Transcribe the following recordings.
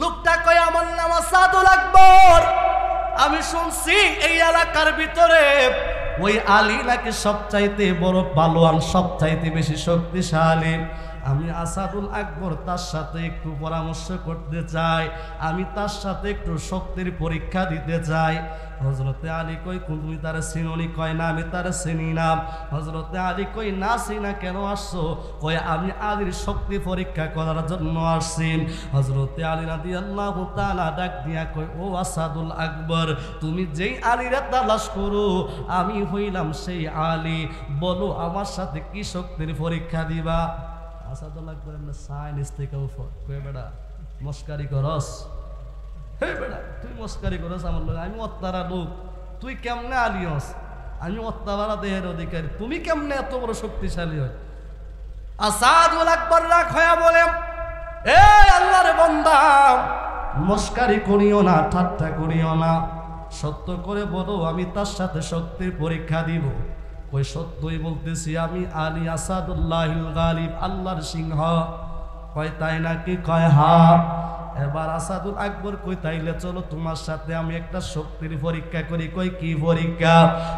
লোকটা কয় আমার নাম আসাদুল আকবর, আমি শুনছি এই এলাকার ভিতরে ওই আলী নাকি সবচাইতে বড় পালোয়ান, সবচাইতে বেশি শক্তিশালী। আমি আসাদুল আকবর তার সাথে একটু পরামর্শ করতে চাই, আমি তার সাথে একটু শক্তির পরীক্ষা দিতে চাই। হযরতে আলী কই তুমি তার চিনোনি? কয় না আমি তার চিনি না। হযরতে আলী কই না চিনা কেন আসছো? কয় আমি আলীর শক্তি পরীক্ষা করার জন্য আসছি। হযরতে আলী রাদিয়াল্লাহু তাআলা ডাক দিয়া কয় ও আসাদুল আকবর, তুমি যেই আলীরে তালাশ করো আমি হইলাম সেই আলী, বলো আমার সাথে কি শক্তির পরীক্ষা দিবা? আসাদুল আকবর এমনি সাইন্স থেকে কয়ে বেড়া মস্কারি করস, হে বেড়া তুই মস্কারি করস আমার লোক, আমি অত্যারা লোক, তুই কেমনে আলিয়স? আমি অত্যারা দেহের অধিকারী, তুমি কেমনে এত বড় শক্তিশালী হয়? আসাদুল আকবর রাগ হয়ে বলে এ আল্লাহর বান্দা, মস্কারি করিও না, ঠাট্টা করিও না, সত্য করে বলো আমি তার সাথে শক্তির পরীক্ষা দিব। কই সত্যই বলতেছি, আমি আলী আসাদুল্লাহিল গালিব, আল্লাহর সিংহ। কয় তাই নাকি? কয় হ্যাঁ। এবার আসাদুল আকবর কই তাইলে চলো তোমার সাথে আমি একটা শক্তির পরীক্ষা করি। কই কি পরীক্ষা?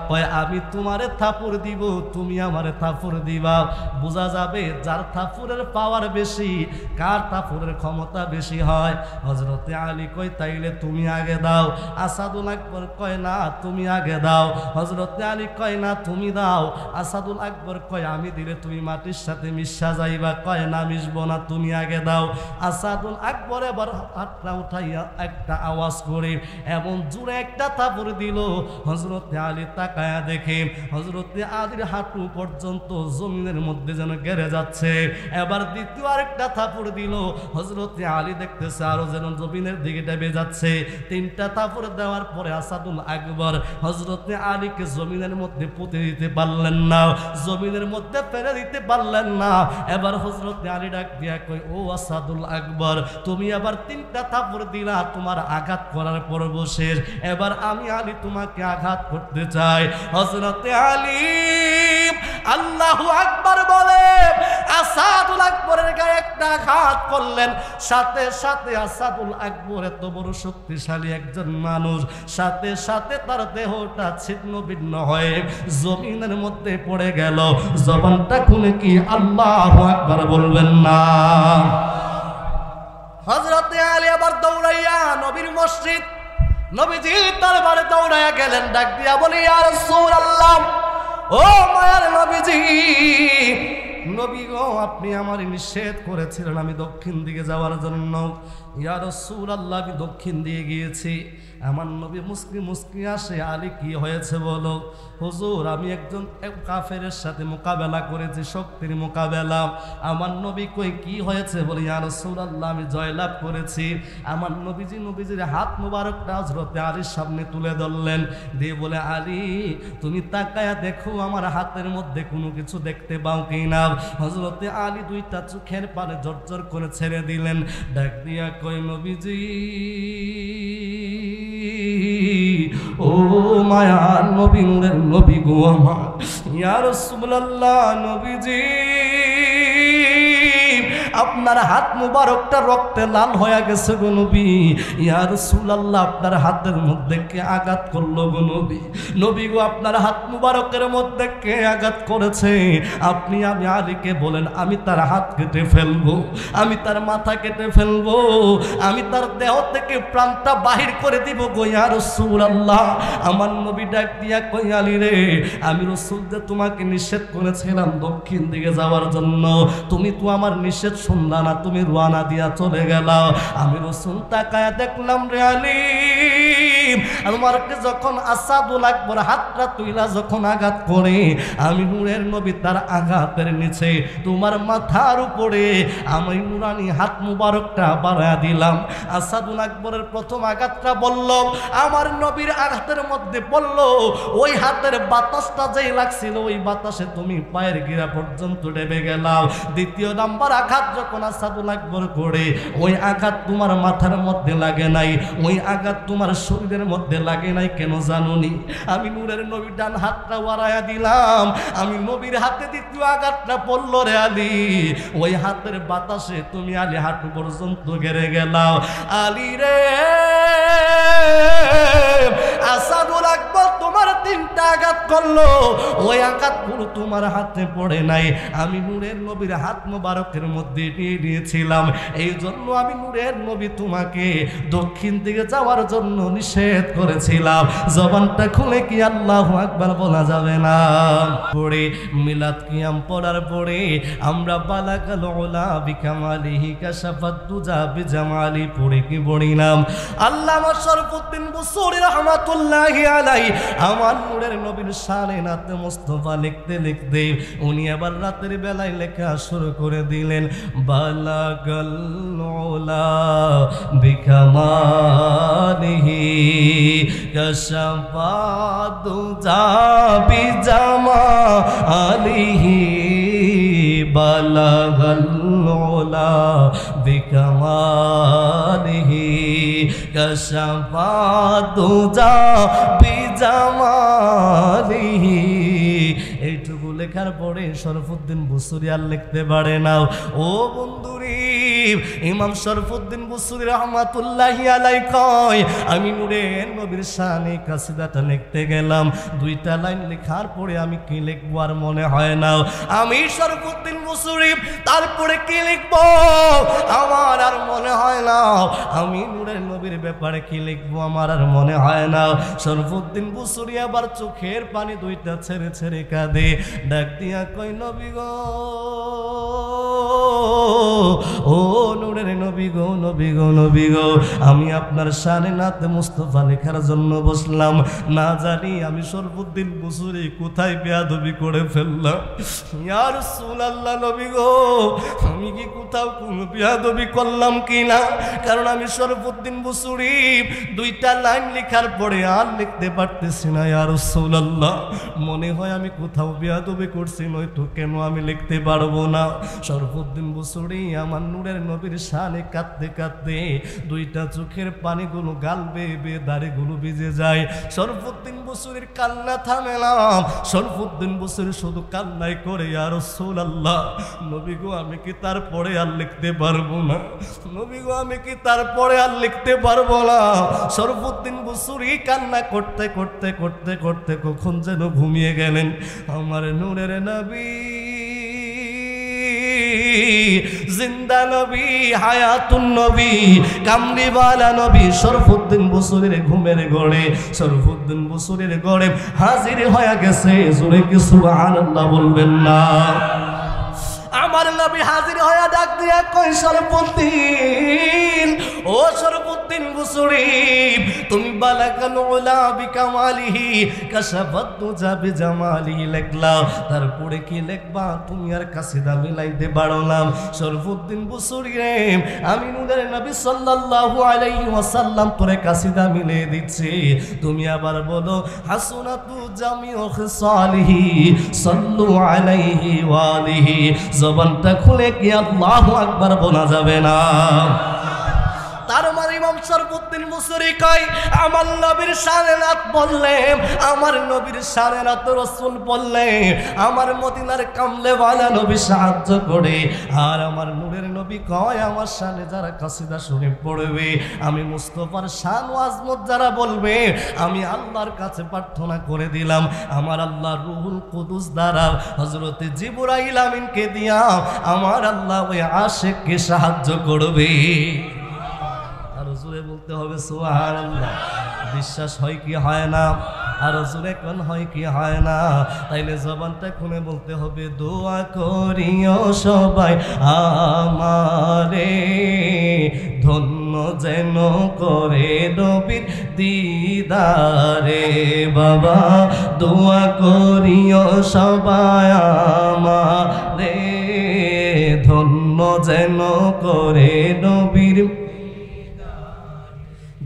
কয় আমি তোমারে থাপুর দিব, তুমি আমারে থাপুর দিবা, বোঝা যাবে যার থাপুরের পাওয়ার বেশি, কার থাপুরের ক্ষমতা বেশি হয়। হযরতে আলী কই তাইলে তুমি আগে দাও। আসাদুল আকবর কয় না তুমি আগে দাও। হযরতে আলী কয় না তুমি দাও। আসাদুল আকবর কয় আমি দিলে তুমি মাটির সাথে মিশা যাইবা। কয় না মিশবো না, তুমি আগে দাও। আসাদুল আকবর এবার হাতটা উঠাইয়া একটা আওয়াজ করে এমন জোরে একটা থাপড় দিল, হযরতে আলী তাকায়া দেখে হযরতে আলীর হাঁটু পর্যন্ত জমিনের মধ্যে যেন গেড়ে যাচ্ছে। এবার দ্বিতীয় আরেকটা থাপড় দিল, হযরতে আলী দেখতেছে আরো যেন জমিনের দিকে ডেবে যাচ্ছে। তিনটা থাপড় দেওয়ার পরে আসাদুল আকবর হযরতে আলীকে জমিনের মধ্যে পুঁতে দিতে পারলেন না, জমিনের মধ্যে ফেলে দিতে পারলেন না। এবার হযরতে আলী ডাক দিয়া কই ও আসাদুল আকবর, তুমি আবার তিনটা থাপড় দিলা, তোমার আঘাত করার পর শেষ, এবার আমি আলী তোমাকে আঘাত করতে চাই। হযরতে আলী আল্লাহু আকবার বলে আসাদুল আকবরের গায়ে একটা আঘাত করলেন। সাথে সাথে আসাদুল আকবর এত বড় শক্তিশালী একজন মানুষ, সাথে সাথে তার দেহটা ছিন্ন ভিন্ন হয়ে জমিনের মধ্যে পড়ে গেল। জবানটা খুলে কি আল্লাহু আকবার বলবেন না? হযরতে আলী আবার দৌড়াইয়া নবীর মসজিদ, নবীজি দরবারে দৌড়াইয়া গেলেন, ডাক দিয়া বলি ইয়া রাসূলুল্লাহ, ও মায়ার নবীজি, নবী গো আপনি আমার নিষেধ করেছিলেন আমি দক্ষিণ দিকে যাওয়ার জন্য। ইয়া রাসূলুল্লাহ আমি দক্ষিণ দিয়ে গিয়েছি। আমার নবী মুস্কি মুস্কি আসে, আলী কি হয়েছে বলো? হুজুর আমি একজন কাফেরের সাথে মোকাবেলা করেছি, শক্তির মোকাবেলা। আমার নবী কই কি হয়েছে? বলি ইয়া রাসূলুল্লাহ আমি জয়লাভ করেছি। আমার নবীজির হাত মুবারকটা হযরতে আলীর সামনে তুলে ধরলেন, দিয়ে বলে আলী তুমি তাকায়া দেখো আমার হাতের মধ্যে কোনো কিছু দেখতে পাও কিনা। হযরতে আলী দুইটা চোখের পানি ঝরঝর করে ছেড়ে দিলেন, ডাক দিয়া কই নবীজি, ও মায়ার নবী, নূরের নবী গো আমার, ইয়া রাসূলুল্লাহ নবীজি আপনার হাত মুবারকটা রক্তে লাল হয়ে গেছে গো নবী। ইয়া রাসূলুল্লাহ আপনার হাতের মধ্যে কে আঘাত করলো গো নবী? নবী গো আপনার হাত মুবারকের মধ্যে কে আঘাত করেছে? আপনি আমি আলীকে বলেন আমি তার হাত কেটে ফেলবো, আমি তার মাথা কেটে ফেলবো, আমি তার দেহ থেকে প্রাণটা বাহির করে দিব গো ইয়া রাসূলুল্লাহ। আমার নবী ডাক দিয়া কই আলী রে, আমি রাসূল যে তোমাকে নিষেধ করেছিলাম দক্ষিণ দিকে যাওয়ার জন্য, তুমি তো আমার নিষেধ শুনলা না, তুমি রওনা দিয়া চলে গেল। আমি রাসূল তাকায়া দেখলাম রে আলী, আমারকে যখন আসাদুল আকবর হাতটা তুইলা যখন আঘাত করে, আমি নূরের নবী তার আঘাতের নিচে তোমার মাথার উপরে আমি নুরানি হাত মুবারকটা বাড়ায়া দিলাম। আসাদুল আকবরের প্রথম আঘাতটা বলল, আমার নবীর আঘাতের মধ্যে পড়ল, ওই হাতের বাতাসটা যেই লাগছিল ওই বাতাসে তুমি পায়ের গিরা পর্যন্ত ডেবে গেলাম। দ্বিতীয় নাম্বার আঘাত যখন আসাদুল আকবর করে, ওই আঘাত তোমার মাথার মধ্যে লাগে নাই, ওই আঘাত তোমার শরীরে মসজিদের মধ্যে লাগে নাই কেন জানুনি? আমি নূরের নবীর ডান হাতটা ওয়ারায়া দিলাম, আমি নবীর হাতে দ্বিতীয় আঘাতটা পড়লো রে আলী, ওই হাতের বাতাসে তুমি আলী হাঁটু পর্যন্ত গেড়ে গেলাও। আলী রে আসাদুল আকবর তোমার তিনটা আঘাত করলো, ওই আঘাতগুলো তোমার হাতে পড়ে নাই, আমি নূরের নবীর হাত মোবারকের মধ্যে নিয়ে নিয়েছিলাম। এই জন্য আমি নূরের নবী তোমাকে দক্ষিণ দিকে যাওয়ার জন্য নিষেধ করেছিলাম। জবানটা খুলে কি আল্লাহু আকবার বলা যাবে না? পড়ে মিলাদ কিয়াম পড়ার পরে আমরা বালাগাল উলা বিকামালিহি কাশাফাত দুজা বিজামালি পড়ে কি পড়ি নাম আল্লামা শরফুদ্দীন বুসুরি রাহমাতুল্লাহি আলাইহি আমার নূরের নবীর শানে নাতে মুস্তাফা লিখতে লিখতে উনি আবার রাতের বেলায় লেখা শুরু করে দিলেন, বালাগাল উলা বিকামালিহি কাশাফাত দুজা বিজামালিহি বালাগাল উলা বিকামালিহি কাশাফাত দুজা বিজামালিহি। এইটুকু লেখার পরে শরফুদ্দীন বুসুরি আর লিখতে পারে না। ও বন্ধুরি, ইমাম শরফুদ্দীন বুসুরি রাহমাতুল্লাহি আলাইহি কয়, আমি নূরের নবীর শানে কাসিদাটা লিখতে গেলাম, দুইটা লাইন লেখার পরে আমি কি লিখবো আর মনে হয় না। আমি শরফুদ্দীন বুসুরি তারপরে কি লিখবো আমার আর মনে হয় না। আমি নূরের নবীর ব্যাপারে কি লিখবো আমার আর মনে হয় না। শরফুদ্দীন বুসুরি আবার চোখের পানি দুইটা ছেড়ে ছেড়ে কাঁদে, ডাক দিয়া কই, নবী গো, ও নূরের নবী গো, নবী গো, নবী গো, আমি আপনার শানে নাতে মুস্তাফা লেখার জন্য বসলাম, না জানি আমি শরফুদ্দীন বুসুরি কোথায় বেয়াদবি করে ফেললাম। ইয়া রাসূলুল্লাহ, নবী গো, আমি কি কোথাও কোনো বেয়াদবি করলাম কিনা? কারণ আমি শরফুদ্দীন বুসুরি দুইটা লাইন লেখার পরে আর লিখতে পারতেছি না। ইয়া রাসূলুল্লাহ, মনে হয় আমি কোথাও বেয়াদবি করছি, নয়তো কেন আমি লিখতে পারবো না। শরফুদ্দীন বুসুরি আমার নূরের নবীর শানে কাঁদতে কাঁদতে দুইটা চোখের পানিগুলো গাল বেয়ে দাড়িগুলো ভিজে যায়। শরফুদ্দীন বুসুরির কান্না থামে না, শরফুদ্দীন বুসুরি শুধু কান্নাই করে, ইয়া রাসূলুল্লাহ, নবী গো, আমি কি তারপরে আর লিখতে পারবো না? নবী গো, আমি কি তারপরে আর লিখতে পারবো না? শরফুদ্দীন বুসুরি কান্না করতে করতে করতে করতে কখন যেন ঘুমিয়ে গেলেন। আমার নূরের নবী, জিন্দা নবী, হায়াতুন নবী, কামলিওয়ালা নবী শরফুদ্দীন বুসুরির ঘুমের ঘরে, শরফুদ্দীন বুসুরির ঘরে হাজির হয়ে গেছে। জোরে কি সুবহানাল্লাহ বলবেন না? আমার নবী হাজির হয়ে ডাক দিয়া কই, শরফুদ্দীন, ও শরফুদ্দীন বুসুরি, তুমি বালাগাল উলা বিকামালিহি কাশাফাত দুজা বিজামালিহি লিখলা, তারপরে কি লিখবা তুমি আর কাসিদা মিলাইতে পারো না। শরফুদ্দীন বুসুরি রে, আমি নূরের নবী সাল্লাল্লাহু আলাইহি ওয়াসাল্লাম তোরে কাসিদা মিলিয়ে দিচ্ছি, তুমি আবার বলো, হাসনাতু জামিউ খিসালিহি সাল্লু আলাইহি ওয়া আলিহি। জবানটা খুলে কি আল্লাহু আকবার বলা যাবে না? তার মানে ইমাম শরফুদ্দীন বুসুরি কয়, আমার নবীর শানে নাত বললে, আমার নবীর শানে নাত রাসূল বললে, আমার মদিনার কামলেওয়ালা নবী সাহায্য করে, আর আমার নূরের নবী কয়, আমার শানে যারা কাসিদা শরীফ পড়বে, আমি মুস্তাফার শান ও আজমত যারা বলবে, আমি আল্লাহর কাছে প্রার্থনা করে দিলাম, আমার আল্লাহ রুহুল কুদুস দ্বারা হযরতে জিবরাইল আমিনকে দিয়া আমার আল্লাহ ওই আশিককে সাহায্য করবে। জোরে বলতে হবে সুবহানাল্লাহ। বিশ্বাস হয় কি হয় না? আর জোরে কোন হয় কি হয় না? তাইলে জবানটা খুলে বলতে হবে, দোয়া করিও সবাই আমারে, ধন্য যেন করে নবীর দিদারে। বাবা, দোয়া করিও সবাই আমারে, ধন্য যেন করে নবীর।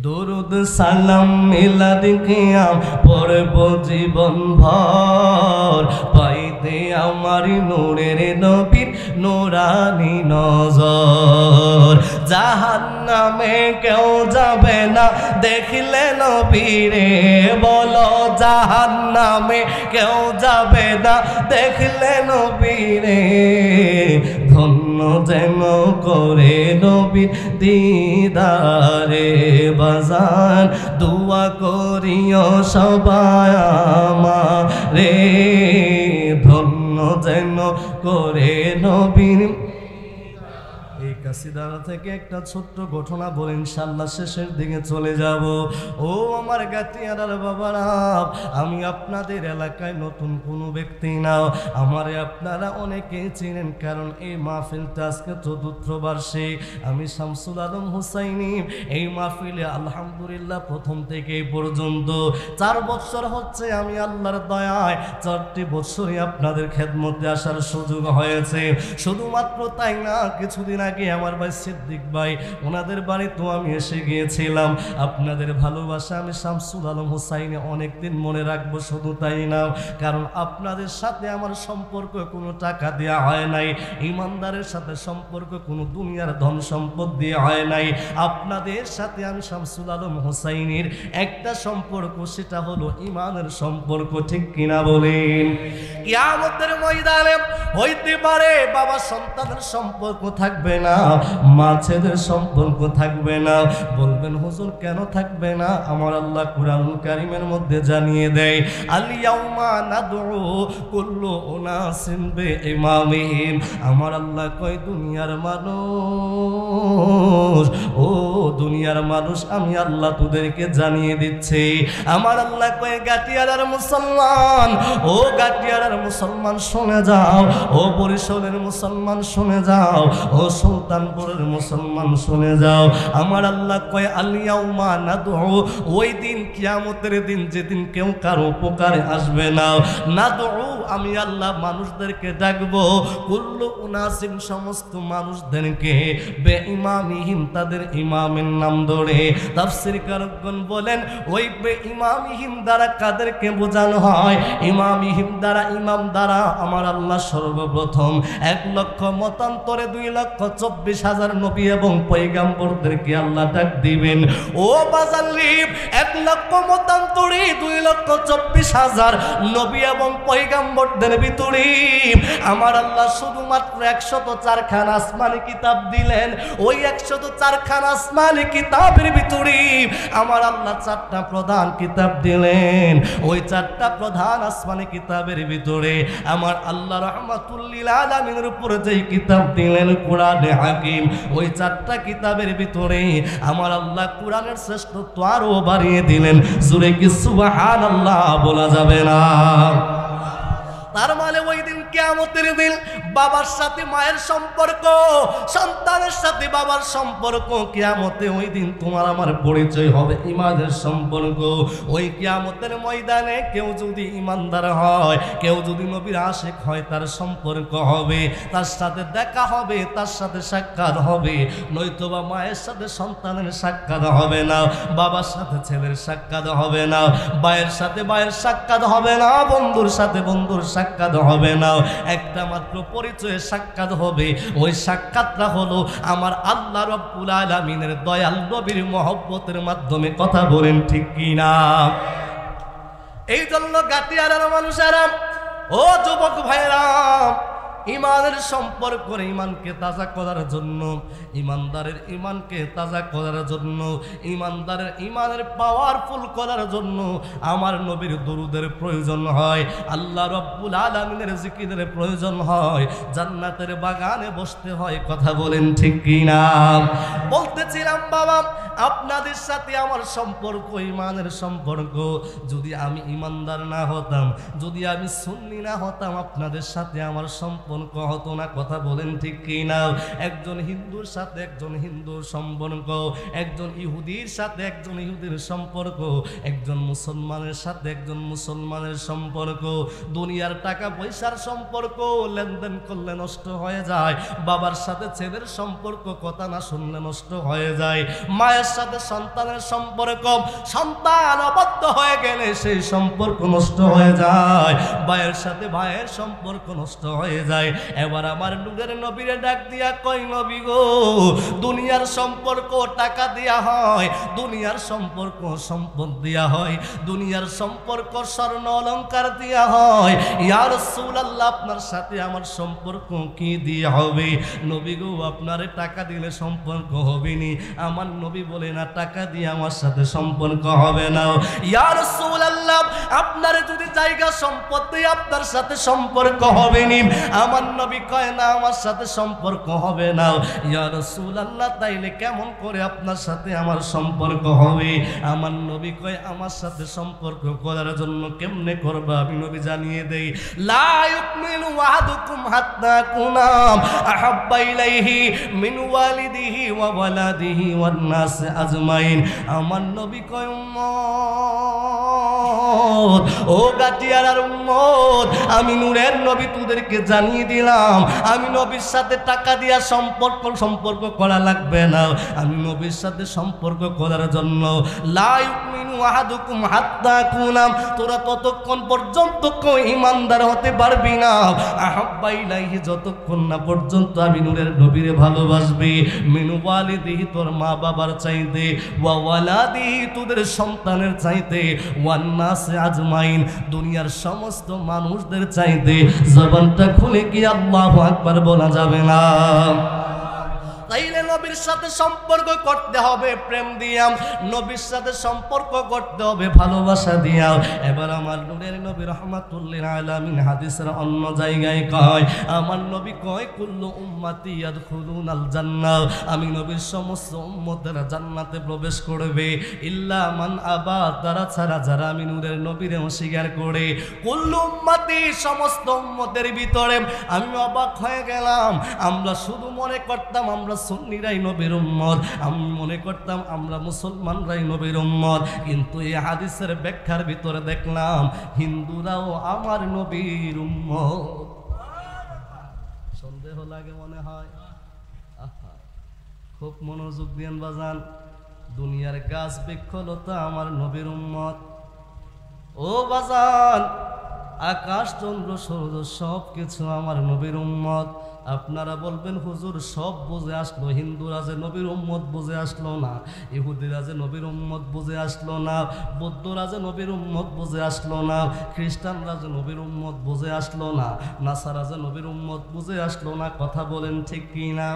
দরুদ সালাম মিলাদ কিয়াম পড়ব জীবন ভর, পাই হইতে আমার নূরের নবীর নূরানি নজর। জাহান্নামে কেউ যাবে না দেখলে নবীরে, বলো জাহান্নামে কেউ যাবে না দেখলে নবীরে। ধন্য যেন করে নবীর দিদারে বাজান, দোয়া করিও সবাই আমারে। ধন্য যেন করে নবীর। এই কাসিদারা থেকে একটা ছোট্ট ঘটনা বলে ইনশাআল্লাহ শেষের দিকে চলে যাব। ও আমার গাটিয়ারার বাবারা, আমি আপনাদের এলাকায় নতুন কোনো ব্যক্তি না, আমারে আপনারা অনেকেই চিনেন, কারণ এই মাহফিলটা আজকে ৪র্থ বার্ষিক। আমি শামসুল আলম হুসাইনি এই মাহফিলে আলহামদুলিল্লাহ প্রথম থেকে এই পর্যন্ত ৪ বছর হচ্ছে। আমি আল্লাহর দয়ায় ৪টি বছরই আপনাদের খেদমতে আসার সুযোগ হয়েছে। শুধুমাত্র তাই না, কিছুদিন আগে আমার ভাই সিদ্দিক ভাই, ওনাদের বাড়িতেও আমি এসে গিয়েছিলাম। আপনাদের ভালোবাসা আমি শামসুল আলম হুসাইনে অনেকদিন মনে রাখবো। শুধু তাই না, কারণ আপনাদের সাথে আমার সম্পর্ক কোনো টাকা দেওয়া হয় নাই, ইমানদারের সাথে সম্পর্ক কোনো দুনিয়ার ধন সম্পদ দিয়ে হয় নাই। আপনাদের সাথে আমি শামসুল আলম হুসাইনের একটা সম্পর্ক, সেটা হলো ইমানের সম্পর্ক। ঠিক কিনা বলেন? কিয়ামতের ময়দানে হইতে পারে বাবা সন্তানের সম্পর্ক থাকবে না, মা ছেলের সম্পর্ক থাকবে না। বলবেন হুজুর কেন থাকবে না? আমার আল্লাহ কুরআনুল কারীমের মধ্যে জানিয়ে দেয়, আল ইয়াউমা নাদউ কুল্লু উনাসিন বিইমামিহিম। আমার আল্লাহ কয় দুনিয়ার মানুষ, ও দুনিয়ার মানুষ, আমি আল্লাহ তোদেরকে জানিয়ে দিচ্ছি। আমার আল্লাহ কয় গাটিয়ারার মুসলমান, ও গাটিয়ারার মুসলমান শুনে যাও, ও বরিশালের মুসলমান শুনে যাও, ও সুলতানপুরের মুসলমান শুনে যাও। আমার আল্লাহ কয় আল ইয়াউমা নাদউ, ওই দিন কিয়ামতের দিন যেদিন কেউ কারো উপকারে আসবে না, নাদউ আমি আল্লাহ মানুষদেরকে ডাকবো, কুল্লু উনাসিন সমস্ত মানুষদেরকে, বেঈমামিহিম তাদের ইমামের নাম ধরে। তাফসীরকারগণ বলেন ওই বেঈমামিহিম দ্বারা কাদেরকে বোঝানো হয়? ইমামিহিম দ্বারা, ইমাম দ্বারা আমার আল্লাহ সর্বপ্রথম 1 লক্ষ মতান্তরে 2,24,000 নবী এবং পয়গাম্বরদেরকে আল্লাহ ডাক দিবেন। ও বাজাল্লিব, 1 লক্ষ মতান্তরে 2,24,000 নবী এবং পয়গাম্বরদের ভিতরে আমার আল্লাহ শুধুমাত্র 104 খান আসমানি কিতাব দিলেন। ওই 104 খান আসমানি কিতাবের ভিতরে আমার আল্লাহ 4টা প্রধান কিতাব দিলেন। ওই 4টা প্রধান আসমানি কিতাবের ভিতরে আমার আল্লাহ রাহমাতুল লিল আলামিনের উপর যেই কিতাব দিলেন কোরআনে হাকিম, ওই 4টা কিতাবের ভিতরে আমার আল্লাহ কোরআনের শ্রেষ্ঠত্ব আরো বাড়িয়ে দিলেন। জোরে কি সুবহানাল্লাহ বলা যাবে না? তার মানে ওই দিন কিয়ামতের দিন বাবার সাথে মায়ের সম্পর্ক, সন্তানের সাথে বাবার সম্পর্ক, কিয়ামতে ওই দিন তোমার আমার পরিচয় হবে ইমানের সম্পর্ক। ওই কিয়ামতের ময়দানে কেউ যদি ইমানদার হয়, কেউ যদি নবীর আশিক হয়, তার সম্পর্ক হবে, তার সাথে দেখা হবে, তার সাথে সাক্ষাৎ হবে। নয়তোবা মায়ের সাথে সন্তানের সাক্ষাৎ হবে না, বাবার সাথে ছেলের সাক্ষাৎ হবে না, ভাইয়ের সাথে ভাইয়ের সাক্ষাৎ হবে না, বন্ধুর সাথে বন্ধুর সাক্ষাৎ হবে না। একটা মাত্র পরিচয়ে সাক্ষাৎ হবে। ওই সাক্ষাৎটা হলো আমার আল্লাহ রাব্বুল আলামিনের দয়াল নবীর মহব্বতের মাধ্যমে। কথা বলেন ঠিক কিনা? এই জন্য গাটিয়ারার মানুষেরা, ও যুবক ভাইরা, ইমানের সম্পর্ক, ইমানকে তাজা করার জন্য, ইমানদারের ইমানকে তাজা করার জন্য, ইমানদারের ইমানের পাওয়ারফুল করার জন্য আমার নবীর দরুদের প্রয়োজন হয়, আল্লাহ রাব্বুল আলামিনের জিকিরের প্রয়োজন হয়, জান্নাতের বাগানে বসতে হয়। কথা বলেন ঠিক কিনা? বলতেছিলাম বাবা, আপনাদের সাথে আমার সম্পর্ক ইমানের সম্পর্ক। যদি আমি ইমানদার না হতাম, যদি আমি সুন্নি না হতাম, আপনাদের সাথে আমার সম্পর্ক সম্পর্ক হতো না। কথা বলেন ঠিক কি না? একজন হিন্দুর সাথে একজন হিন্দুর সম্পর্ক, একজন ইহুদির সাথে একজন ইহুদির সম্পর্ক, একজন মুসলমানের সাথে একজন মুসলমানের সম্পর্ক, দুনিয়ার টাকা পয়সার সম্পর্ক লেনদেন করলে নষ্ট হয়ে যায়। বাবার সাথে ছেলের সম্পর্ক কথা না শুনলে নষ্ট হয়ে যায়। মায়ের সাথে সন্তানের সম্পর্ক, সন্তান অবদ্ধ হয়ে গেলে সেই সম্পর্ক নষ্ট হয়ে যায়। ভাইয়ের সাথে ভাইয়ের সম্পর্ক নষ্ট হয়ে যায়। এবার আমার নূরের নবীরে ডাক দিয়া কই, নবী গো, দুনিয়ার সম্পর্ক টাকা দিয়া হয়, দুনিয়ার সম্পর্ক সম্পদ দিয়া হয়, দুনিয়ার সম্পর্ক স্বর্ণ অলংকার দিয়া হয়। ইয়া রাসূলুল্লাহ, আপনার সাথে আমার সম্পর্ক কি দিয়ে হবে? নবী গো, আপনারে টাকা দিলে সম্পর্ক হবে নি। আমার নবী বলে না, টাকা দিয়ে আমার সাথে সম্পর্ক হবে না। ইয়া রাসূলুল্লাহ, আপনারে যদি জায়গা সম্পদ দিয়ে আপনার সাথে সম্পর্ক হবে নি। আমার নবী কয় না, আমার সাথে সম্পর্ক হবে না। ইয়া রাসূলুল্লাহ, তাইলে কেমন করে আপনার সাথে আমার সম্পর্ক হবে? আমার নবী কয়, আমার সাথে সম্পর্ক করার জন্য কেমনে করবা আমি নবী জানিয়ে দেই। লা ইউমিনু ওয়াহাদুকুম হাত্তা কুনাম আহাব্বা ইলাইহি মিন ওয়ালিদিহি ওয়া ওয়ালাদিহি ওয়ান নাস আজমাইন। আমার নবী কয়, উম্মত, ও গাটিয়ার উম্মত, আমি নূরের নবী তোদেরকে জানিয়ে দিলাম, আমি নবীর সাথে টাকা দিয়া সম্পর্ক করা লাগবে না। আমি নবীর সাথে সম্পর্ক করার জন্য লা ইউমিনু আহাদুকুম হাত্তা কুনাম, তোরা ততক্ষণ পর্যন্ত ঈমানদার হতে পারবি না আহাব্বা ইলাইহি, যতক্ষণ না পর্যন্ত আমি নূরের নবীরে ভালোবাসবি, মিন ওয়ালিদিহি, তোর মা বাবার চাইতে, ওয়া ওয়ালাদিহি, তোদের সন্তানের চাইতে, ওয়ান নাস আজমাইন, দুনিয়ার সমস্ত মানুষদের চাইতে। জবানটা খুলে কি আল্লাহু আকবার বলা যাবে না? তাইলে নবীর সাথে সম্পর্ক করতে হবে প্রেম দিয়া, নবীর সাথে সম্পর্ক করতে হবে ভালোবাসা দিয়া। এবার আমার নূরের নবী রাহমাতুল্লিল আলামিন হাদিসের অন্য জায়গায় কয়, আমার নবী কয়, কুল্লু উম্মতি ইয়াদখুলুনাল জান্নাহ, আমি নবীর সমস্ত উম্মতেরা জান্নাতে প্রবেশ করবে, ইল্লা মান আবা, তারা ছাড়া যারা আমি নূরের নবীরে অস্বীকার করে। কুল্লু উম্মতি, সমস্ত উম্মতের ভিতরে। আমি অবাক হয়ে গেলাম, আমরা শুধু মনে করতাম আমরা সুন্নিরাই নবীর উম্মত, আমি মনে করতাম আমরা মুসলমানরাই নবীর উম্মত, কিন্তু এই হাদিসের ব্যাখ্যার ভিতরে দেখলাম হিন্দুরাও আমার নবীর উম্মত। সন্দেহ লাগে মনে হয়? আহা, খুব মনোযোগ দিয়েন বাজান। দুনিয়ার গাছ বৃক্ষলতা আমার নবীর উম্মত। ও বাজান, আকাশ চন্দ্র সূর্য সব কিছু আমার নবীর উম্মত। আপনারা বলবেন, হুজুর সব বুঝে আসলো, হিন্দুরা যে নবীর উম্মত বুঝে আসলো না, ইহুদিরা যে নবীর উম্মত বুঝে আসলো না, বৌদ্ধরা যে নবীর উম্মত বুঝে আসলো না, খ্রিস্টানরা যে নবীর উম্মত বুঝে আসলো না, নাসারা যে নবীর উম্মত বুঝে আসলো না। কথা বলেন ঠিক কি না?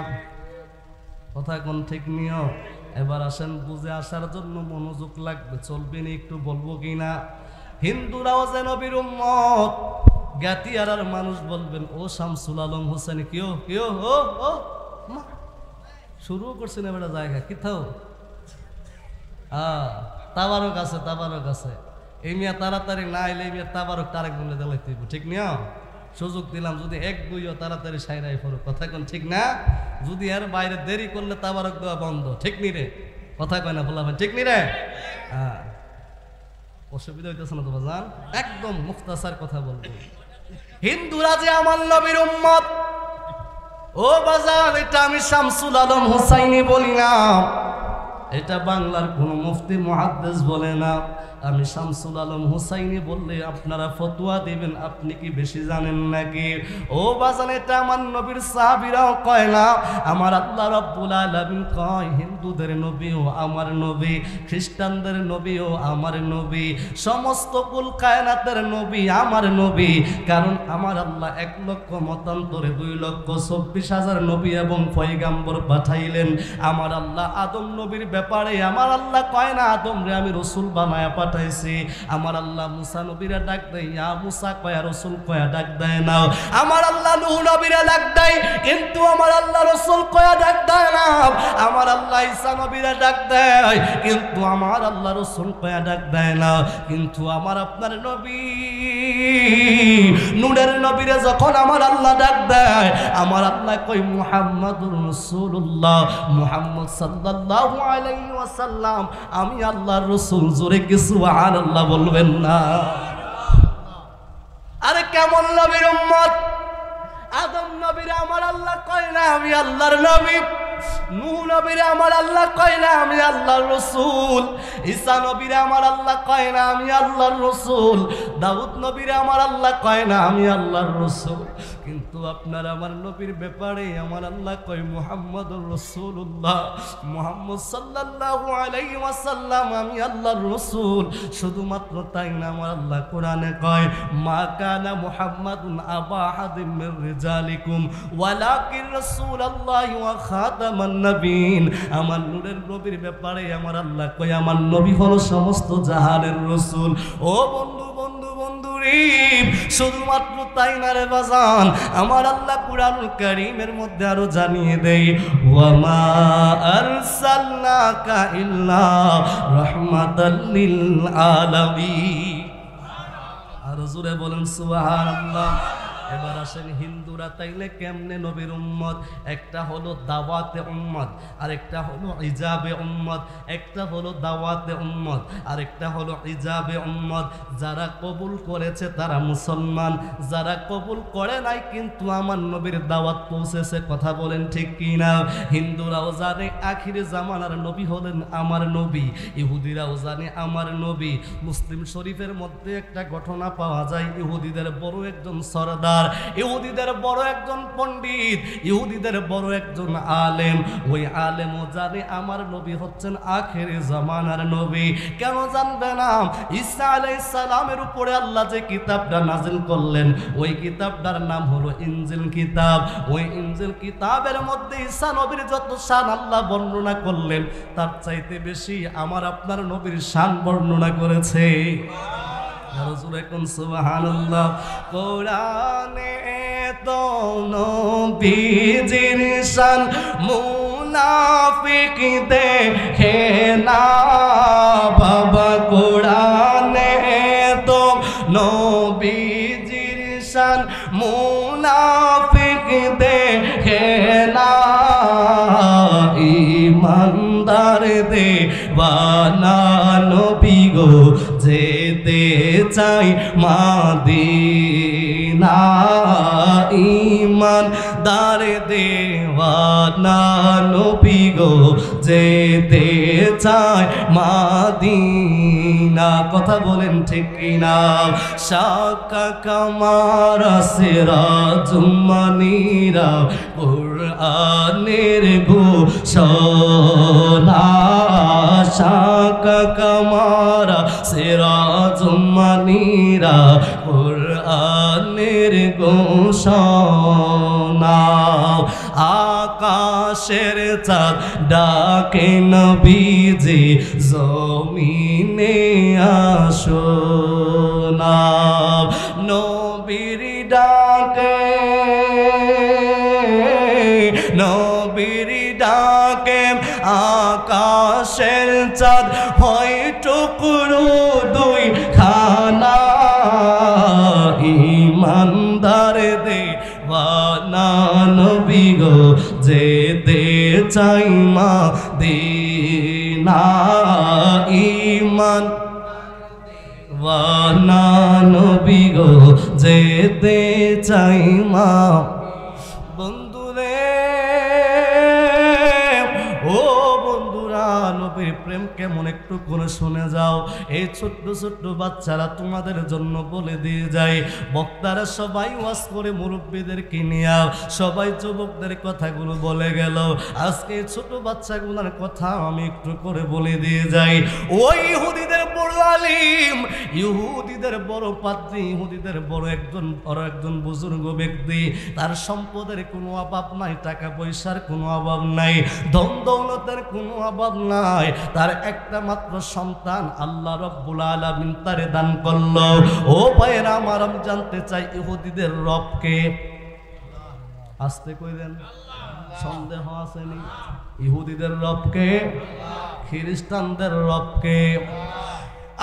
কথা কোন ঠিক নিও? এবার আসেন, বুঝে আসার জন্য মনোযোগ লাগবে, চলবে না একটু বলবো কি না? হিন্দুরাও যে নবীর উম্মত। গাতিয়ারার মানুষ বলবেন, ও শামসুল আলম হোসেন, কেউ কেউ ও ও শুরু করছেন এবার জায়গা কোথাও। তাবারক আছে, তাবারক আছে। এই মিয়া তাড়াতাড়ি না এলে এই মিয়া তাবারক তারেক বলে দেলাইতে ঠিক নিও। সুযোগ দিলাম, যদি এক দুইও তাড়াতাড়ি সাইরাই পড়ো। কথা কোন ঠিক না? যদি এর বাইরে দেরি করলে তাবারক দেওয়া বন্ধ। ঠিক নি রে? কথা কয় না বললাম, ঠিক নি রে? হ্যাঁ, অসুবিধা হইতেছে না তো বাজান? একদম মুখতাসার কথা বলবো। হিন্দুরা যে আমার নবীর উম্মত, ও বাজান, এটা আমি শামসুল আলম হুসাইনি বলি না, এটা বাংলার কোন মুফতি মুহাদ্দিস বলে না। আমি শামসুল আলম হুসাইনি বললে আপনারা ফতোয়া দিবেন, আপনি কি বেশি জানেন নাকি? ও বাজান, এটা আমার নবীর সাহাবীরাও কয় না, আমার আল্লাহ রাব্বুল আলামিন কয়, হিন্দুদের নবীও আমার নবী, খ্রিস্টানদের নবীও আমার নবী, সমস্ত কুল কায়নাতের নবী আমার নবী। কারণ আমার আল্লাহ 1 লক্ষ মতান্তরে 2,24,000 নবী এবং পয়গাম্বর পাঠাইলেন। আমার আল্লাহ আদম নবীর ব্যাপারে আমার আল্লাহ কয় না আদম রে আমি রসুল বানায়া পাঠাইছি। আমার আল্লাহ মুসা নবীরা ডাক দেয় ইয়া মুসা কয়া রসুল কয়া ডাক দেয় না। আমার আল্লাহ নূহ নবীরা ডাক দেয় কিন্তু আমার আল্লাহ রসুল কয়া ডাক দেয় না। আমার আল্লাহ ঈসা নবীরা ডাক দেয় কিন্তু আমার আল্লাহ রসুল কয়া ডাক দেয় না। কিন্তু আমার আপনার নবী নূরের নবীরা যখন আমার আল্লাহ ডাক দেয় আমার আল্লাহ কই মুহাম্মাদুর রাসূলুল্লাহ, মুহাম্মদ সাল্লাল্লাহু আলাইহি ওয়াসাল্লাম আমি আল্লাহর রাসূল। জোরে কি সুবহানাল্লাহ বলবেন না? আরে কেমন নবীর উম্মত! আদম নবীরা আমার আল্লাহ কয় না আমি আল্লাহর নবী। নূহ নবীরা আমার আল্লাহ কয় না আমি আল্লাহর রাসূল। ঈসা নবীরা আমার আল্লাহ কয় না আমি আল্লাহর রাসূল। দাউদ নবীরা আমার আল্লাহ কয় না আমি আল্লাহর রাসূল। কিন্তু আপনার আমার নবীর ব্যাপারে আমার আল্লাহ কয় মুহাম্মাদুর রাসূলুল্লাহ, মুহাম্মদ সাল্লাল্লাহু আলাইহি ওয়াসাল্লাম আমি আল্লাহর রাসূল। শুধুমাত্র তাই না আমার আল্লাহ কোরআনে কয় মা কানা মুহাম্মাদুন আবা আহাদিম মির রিজালিকুম ওয়ালাকিন রাসূলুল্লাহি ওয়া খাতামান নবীন। আমার নূরের নবীর ব্যাপারে আমার আল্লাহ কয় আমার নবী হলো সমস্ত জাহানের রাসূল। ও বন্ধু বন্ধু বন্ধু রে, শুধুমাত্র তাই না রে বাজান, আমার আল্লাহ কুরআনুল কারীমের মধ্যে আরো জানিয়ে দেয় ওয়া মা আরসালনাকা ইল্লা রাহমাতাল লিল আলামিন। আর জোরে বলেন সুবহানাল্লাহ। এবার আসেন হিন্দুরা তাইলে কেমনে নবীর উম্মত? একটা হলো দাওয়াতে উম্মত, আরেকটা হলো ইজাবে উম্মত। একটা হলো দাওয়াতে উম্মত, আরেকটা হলো ইজাবে উম্মত। যারা কবুল করেছে তারা মুসলমান, যারা কবুল করে নাই কিন্তু আমার নবীর দাওয়াত পৌঁছেছে। কথা বলেন ঠিক কি না? হিন্দুরাও জানে আখিরে জামানার নবী হলেন আমার নবী, ইহুদিরাও জানে আমার নবী। মুসলিম শরীফের মধ্যে একটা ঘটনা পাওয়া যায়, ইহুদিদের বড় একজন সরদার, ইহুদিদের বড় একজন পণ্ডিত, ইহুদিদের বড় একজন আলেম। ওই আলেমও জানে আমার নবী হচ্ছেন আখেরি জামানার নবী। কেন জানবে না? ঈসা আলাইহিস সালামের উপরে আল্লাহ যে কিতাবটা নাজিল করলেন ওই কিতাবটার নাম হলো ইনজিল কিতাব। ওই ইনজিল কিতাবের মধ্যে ঈসা নবীর যত শান আল্লাহ বর্ণনা করলেন তার চাইতে বেশি আমার আপনার নবীর শান বর্ণনা করেছে। সুবহানাল্লাহ। কোরআনে তো নবীজির শান মুনাফিক দেখে না বাবা। কোরআনে তো নবীজির শান মুনাফিক দেখে না। ইমানদার দেওয়ানা নবী গো যেতে চাই মাদিনা। ইমানদার দেওয়ানা নবী গো যেতে চাই মাদিনা। কথা বলেন ঠিক কিনা? শাকা কামারা সিরাজুম্মানিরা কুরআনের ঘোষণা। শাকা কামারা সিরাজুম্মানিরা কুরআনের ঘোষণা। আকাশের চাঁদ ডাকে নবীজি জমিনে আসো না। নবীর ডাকে নবীর ডাকে আকাশের চাঁদ হয় টুকরো দুই খানা। ইমানদার দেওয়ানা নবী গো যেতে চাই মাদিনা। ইমান ওয়ানা নবী গো যেতে চাই মা। বন্ধুরে ও বন্ধুরা, নবীর প্রেম কেমন একটু করে শুনে যাও। এই ছোট্ট ছোট্ট বাচ্চারা তোমাদের জন্য বলে দিয়ে যায়, বক্তারা সবাই ওয়াজ করে মুরব্বীদেরকে নিয়ে সবাই যুবকদের কথাগুলো বলে গেল, আজকে ছোট বাচ্চাগুলোর কথা আমি একটু করে বলে দিয়ে যাই। ওই ইহুদিদের বড় আলিম, ইহুদিদের বড় পাদ্রী, ইহুদিদের বড় একজন বুজুর্গ ব্যক্তি, তার সম্পদের কোনো অভাব নাই, টাকা পয়সার কোনো অভাব নাই, ধন দৌলতের কোনো অভাব নাই, তার একটা মাত্র সন্তান আল্লাহ রাব্বুল আলামিন তারে দান করলো। ও ভাইরা আমার, আমি জানতে চাই ইহুদিদের রবকে? আসতে কইলেন, সন্দেহ আসেনি? ইহুদিদের রবকে? খ্রিস্টানদের রবকে?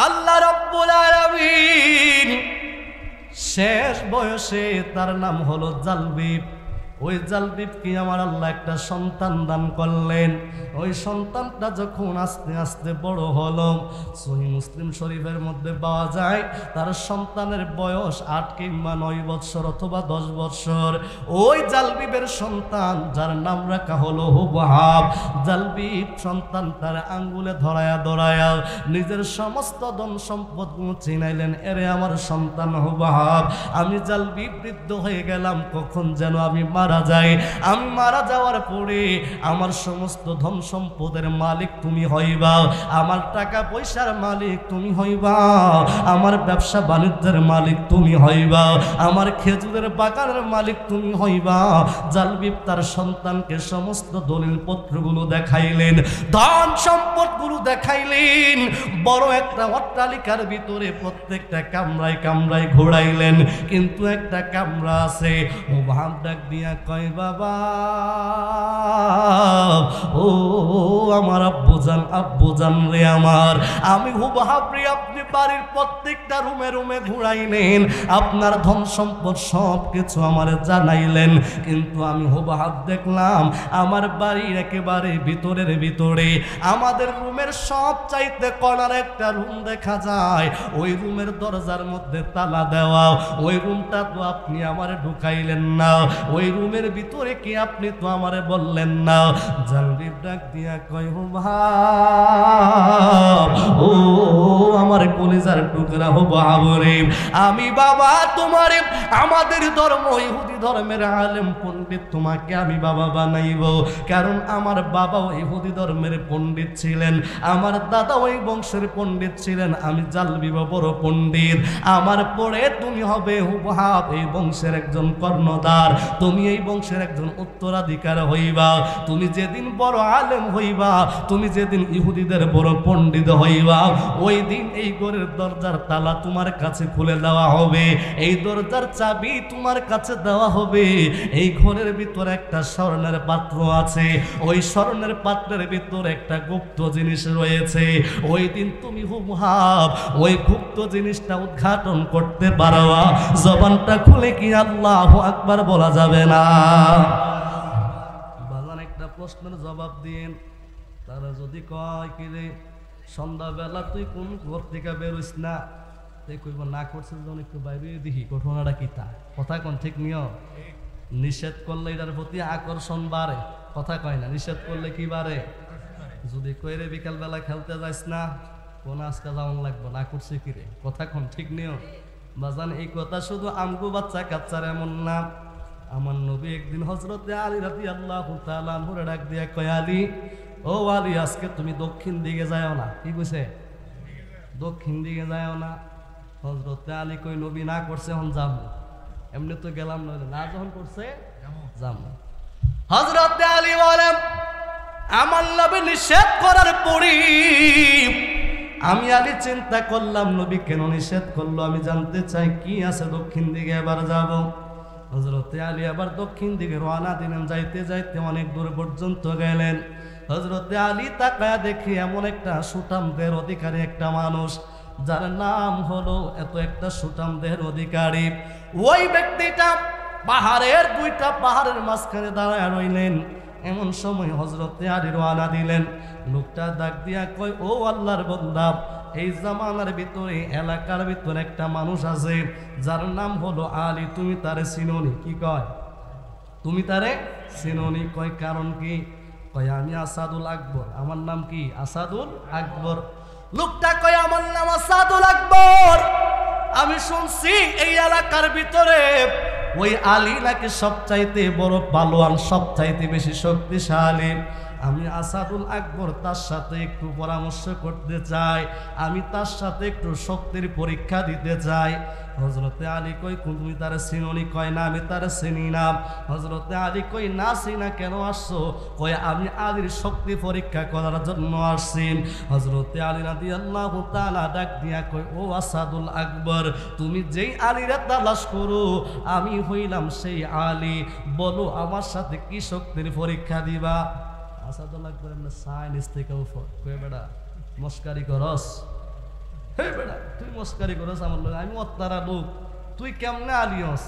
আল্লাহ রাব্বুল আলামিন শেষ বয়সে তার নাম হলো জালবিব। ওই জালবিবকে আমার আল্লাহ একটা সন্তান দান করলেন। ওই সন্তানটা যখন আস্তে আস্তে বড় হলো, সহিহ মুসলিম শরীফের মধ্যে পাওয়া যায় তার সন্তানের বয়স 8 কিংবা 9 বছর অথবা 10 বছর। ওই জালবিবের সন্তান যার নাম রাখা হলো হুবহাব, জালবিব সন্তান তার আঙ্গুলে ধরায়া ধরায়া নিজের সমস্ত ধন সম্পদগুলো চিনাইলেন, এরে আমার সন্তান হুবহাব, আমি জালবিব বৃদ্ধ হয়ে গেলাম, কখন যেন আমি মারা যাই, আমি মারা যাওয়ার পরে আমার সমস্ত ধন সম্পদের মালিক তুমি হইবা, আমার টাকা পয়সার মালিক তুমি হইবা, আমার ব্যবসা বাণিজ্যের মালিক তুমি হইবা, আমার খেজুরের বাগানের মালিক তুমি হইবা। জালবিব তার সন্তানকে সমস্ত দলিল পত্রগুলো দেখাইলেন, ধন সম্পদগুলো দেখাইলেন, বড় একটা অট্টালিকার ভিতরে প্রত্যেকটা কামরায় কামরায় ঘোরাইলেন, কিন্তু একটা কামরা আছে, ও ভাব ডাক দিয়া কয়, বাবা ও আমার আব্বুজান রে আমার, আমি হুবহাব রে, আপনি বাড়ির প্রত্যেকটা রুমে রুমে ঘুরাইলেন, আপনার ধন সম্পদ সব কিছু আমারে জানাইলেন, কিন্তু আমি হুবহাব দেখলাম আমার বাড়ির একেবারে ভিতরের ভিতরে আমাদের রুমের সব চাইতে কর্নার একটা রুম দেখা যায়, ওই রুমের দরজার মধ্যে তালা দেওয়া, ওই রুমটা তো আপনি আমারে ঢুকাইলেন না, ওই রুমের ভিতরে কি আপনি তো আমারে বললেন না। জালবিব ডাক দিয়া কয়, হুবহাব ও আমার কলিজার টুকরা হুবহাব রে, আমি বাবা তোমারে, আমাদের ধর্ম ইহুদি ধর্মের আলেম পণ্ডিত, তোমাকে আমি বাবা বানাইব, কারণ আমার বাবাও ইহুদি ধর্মের পণ্ডিত ছিলেন, আমার দাদা ওই বংশের পণ্ডিত ছিলেন, আমি জালবিব বড় পণ্ডিত, আমার পরে তুমি হবে হুবহাব এই বংশের একজন কর্ণধার, তুমি এই বংশের একজন উত্তরাধিকার হইবা, তুমি যেদিন বড় আলেম হইবা, তুমি যেদিন ইহুদিদের বড় পণ্ডিত হইবা, ওই দিন এই ঘরের দরজার তালা তোমার কাছে খুলে দেওয়া হবে, এই দরজার চাবি তোমার কাছে দেওয়া হবে, এই ঘরের ভিতরে একটা স্বর্ণের পাত্র আছে, ওই স্বর্ণের পাত্রের ভিতরে একটা গুপ্ত জিনিস রয়েছে, ওই দিন তুমি হুবহাব ওই গুপ্ত জিনিসটা উদ্ঘাটন করতে পারবা, জবানটা খুলে কি আল্লাহু আকবার বলা যাবে না? বাজান একটা প্রশ্নের জবাব দিন, তারা যদি কয় কি রে সন্ধ্যাবেলা তুই কোন ঘর থেকে বেরোস না, তাই কইব না করছিস যখন একটু বাইরে দেখি ঘটনাটা কি, তা কথা কোন ঠিক নিও, নিষেধ করলে এটার প্রতি আকর্ষণ বাড়ে, কথা কয় না, নিষেধ করলে কি বাড়ে, যদি কইরে বিকালবেলা খেলতে যাইস না, কোন আজকে যাওয়ান লাগবো, না করছে কি রে, কথা কোন ঠিক নিও। বাজান এই কথা শুধু আমগো বাচ্চা কাচ্চার এমন না, আমার নবী একদিন হযরতে আলী রাদিয়াল্লাহু তাআলা আনহুরে ডাক দিয়া কয়, আলী ও আলী, আজকে তুমি দক্ষিণ দিকে যাও না, কি কইছে, দক্ষিণ দিকে যাও না। হযরতে আলী কই, নবী না করছে হন যাব, এমনি তো গেলাম না, না যখন করছে যাব। হযরতে আলী বলেন, আমার নবী নিষেধ করার পরই আমি আলী চিন্তা করলাম নবী কেন নিষেধ করলো, আমি জানতে চাই কি আছে, দক্ষিণ দিকে এবার যাব। হযরতে আলী আবার দক্ষিণ দিকে রওনা দিলেন, যাইতে যাইতে অনেক দূর পর্যন্ত গেলেন। হযরতে আলী তাকায়া দেখি এমন একটা সুঠাম দেহের অধিকারী একটা মানুষ, যার নাম হলো এত একটা সুঠাম দেহের অধিকারী, ওই ব্যক্তিটা পাহাড়ের দুইটা পাহাড়ের মাঝখানে দাঁড়ায় রইলেন। এমন সময় হযরতে আলী রওনা দিলেন, লোকটা ডাক দিয়া কয়, ও আল্লাহর বান্দা, এই জামানার ভিতরে এলাকার ভিতরে একটা মানুষ আছে যার নাম হলো আলী, তুমি তারে চিনোনি? কি কয়, তুমি তারে চিনোনি? কয় কারণ কি? কয় আমি তারে চিনি, আমি তারে চিনি, আমি তারে চিনি। হযরতে আলী বলেন, আমার নবী নিষেধ করার পরই আমি আলী চিন্তা করলাম নবী কেন নিষেধ করলো, আমি জানতে চাই কি আছে, দক্ষিণ দিকে এবার যাব। হযরতে আলী বলেন, আমার নবী নিষেধ করার পরই আমি আলী চিন্তা করলাম নবী কেন নিষেধ করলো, আমি জানতে চাই কি আছে, দক্ষিণ দিকে এবার যাব। হযরতে আলী কয় আমি আসাদুল আকবর, আমার নাম কি? আসাদুল আকবর। লোকটা কয় আমার নাম আসাদুল আকবর, আমি শুনছি এই এলাকার ভিতরে ওই আলী নাকি সবচাইতে বড় পালোয়ান, সবচাইতে বেশি শক্তিশালী। আমি আসাদুল আকবর তার সাথে একটু পরামর্শ করতে চাই, আমি তার সাথে একটু শক্তির পরীক্ষা দিতে চাই। হযরতে আলী কই তুমি তার চিননি? কয় না আমি তার চিনি না। হযরতে আলী কই না চিনা কেন আসছো? কয় আমি আলীর শক্তি পরীক্ষা করার জন্য আসছি। হযরতে আলী রাদিয়াল্লাহু তাআলা ডাক দিয়া কয় ও আসাদুল আকবর, তুমি যেই আলীরে তালাশ করো আমি হইলাম সেই আলী, বলো আমার সাথে কি শক্তির পরীক্ষা দিবা? আসাদুল আকবর এমনি সাইন্স থেকে উপর কয় বেটা মস্কারি করস? হে বেটা তুই মস্কারি করস আমার লোক? আমি অত্যারা লোক, তুই কেমনে আলিয়স?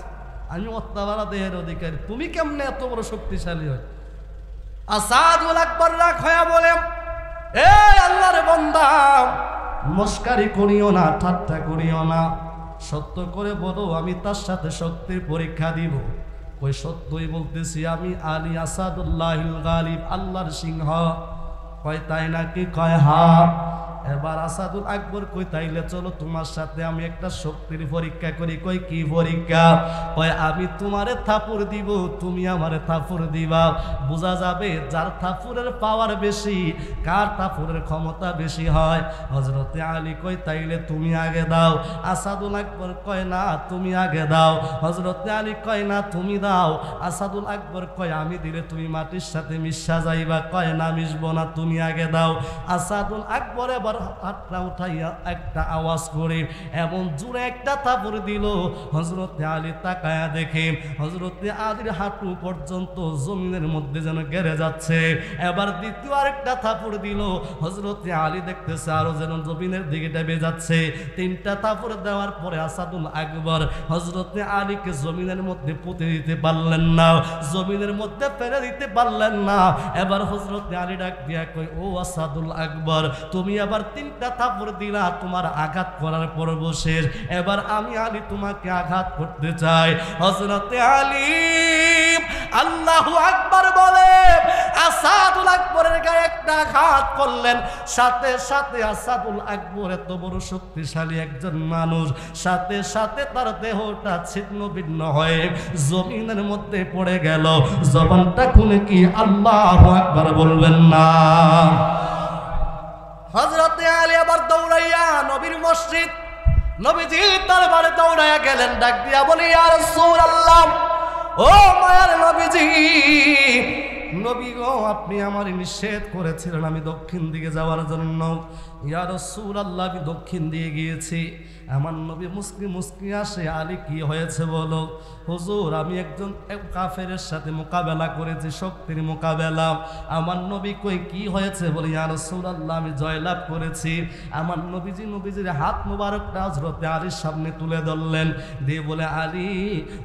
আমি অত্যারা দেহের অধিকারী, তুমি কেমনে এত বড় শক্তিশালী হয়? আসাদুল আকবর রাগ হয়ে বলে এ আল্লাহর বান্দা, মস্কারি করিও না, ঠাট্টা করিও না, সত্য করে বলো আমি তার সাথে শক্তির পরীক্ষা দিব। কই সত্যই বলতেছি, আমি আলী আসাদুল্লাহিল গালিব, আল্লাহর সিংহ। কয় তাই নাকি? কয় হ্যাঁ। এবার আসাদুল আকবর কই তাইলে চলো তোমার সাথে আমি একটা শক্তির পরীক্ষা করি। কই কি পরীক্ষা? কয় আমি তোমারে থাপুর দিব, তুমি আমারে থাপুর দিবা, বোঝা যাবে যার থাপুরের পাওয়ার বেশি, কার থাপুরের ক্ষমতা বেশি হয়। হযরতে আলী কই তাইলে তুমি আগে দাও। আসাদুল আকবর কয় না তুমি আগে দাও। হযরতে আলী কয় না তুমি দাও। আসাদুল আকবর কয় আমি দিলে তুমি মাটির সাথে মিশা যাইবা। কয় না মিশবো না, তুমি আগে দাও। আসাদুল আকবর এবার হাতটা উঠাইয়া একটা আওয়াজ করে এমন জোরে একটা থাপড় দিল, হযরতে আলী তাকায়া দেখে হযরতে আলীর হাঁটু পর্যন্ত জমিনের মধ্যে যেন গেড়ে যাচ্ছে। এবার দ্বিতীয় আরেকটা থাপড় দিল, হযরতে আলী দেখতেছে আরো যেন জমিনের দিকে ডেবে যাচ্ছে। তিনটা থাপড় দেওয়ার পরে আসাদুল আকবর হযরতে আলীকে জমিনের মধ্যে পুঁতে দিতে পারলেন না, জমিনের মধ্যে ফেলে দিতে পারলেন না। এবার হযরতে আলী ডাক দিয়া কই ও আসাদুল আকবর, তুমি আবার তিনটা থাপড় দিলা, তোমার আঘাত করার পর শেষ, এবার আমি আলী তোমাকে আঘাত করতে চাই। হযরতে আলী আল্লাহু আকবার বলে আসাদুল আকবরের গায়ে একটা আঘাত করলেন। সাথে সাথে আসাদুল আকবর এত বড় শক্তিশালী একজন মানুষ, সাথে সাথে তার দেহটা ছিন্ন ভিন্ন হয়ে জমিনের মধ্যে পড়ে গেল। জবানটা খুলে কি আল্লাহু আকবার বলবেন না? হযরতে আলী আবার দৌড়াইয়া নবীর মসজিদ, নবীজি দরবারে দৌড়াইয়া গেলেন, ডাক দিয়া বলি ইয়া রাসূলুল্লাহ, ও মায়ার নবীজি, নবী গো আপনি আমার নিষেধ করেছিলেন আমি দক্ষিণ দিকে যাওয়ার জন্য। ইয়া রাসূলুল্লাহ আমি দক্ষিণ দিয়ে গিয়েছি। আমার নবী মুস্কি মুস্কি আসে, আলী কি হয়েছে বলো? হুজুর আমি একজন কাফেরের সাথে মোকাবেলা করেছি, শক্তির মোকাবেলা। আমার নবী কই কি হয়েছে? বলে ইয়া রাসূলুল্লাহ আমি জয়লাভ করেছি। আমার নবীজির হাত মুবারকটা হযরতে আলীর সামনে তুলে ধরলেন, দিয়ে বলে আলী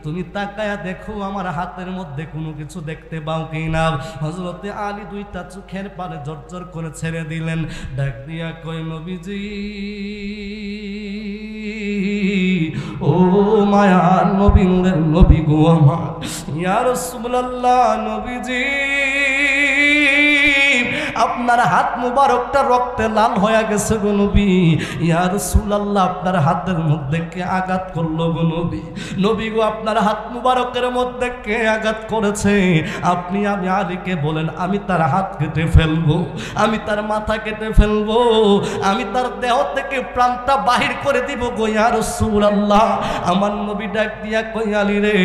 তুমি তাকায়া দেখো আমার হাতের মধ্যে কোনো কিছু দেখতে পাও কিনা। হযরতে আলী দুইটা চোখের পানি ঝরঝর করে ছেড়ে দিলেন, ডাক দিয়া কই নবীজি, ও মায়ার নবী, নূরের নবী গো আমার, ইয়া রাসূলুল্লাহ নবীজি আপনার হাত মুবারকটা রক্তে লাল হয়ে গেছে গো নবী। ইয়া রাসূলুল্লাহ আপনার হাতের মধ্যে কে আঘাত করলো গো নবী? নবী গো আপনার হাত মুবারকের মধ্যে কে আঘাত করেছে? আপনি আমি আলীকে বলেন আমি তার হাত কেটে ফেলবো, আমি তার মাথা কেটে ফেলবো, আমি তার দেহ থেকে প্রাণটা বাহির করে দিব গো ইয়া রাসূলুল্লাহ। আমার নবী ডাক দিয়া কই আলী রে,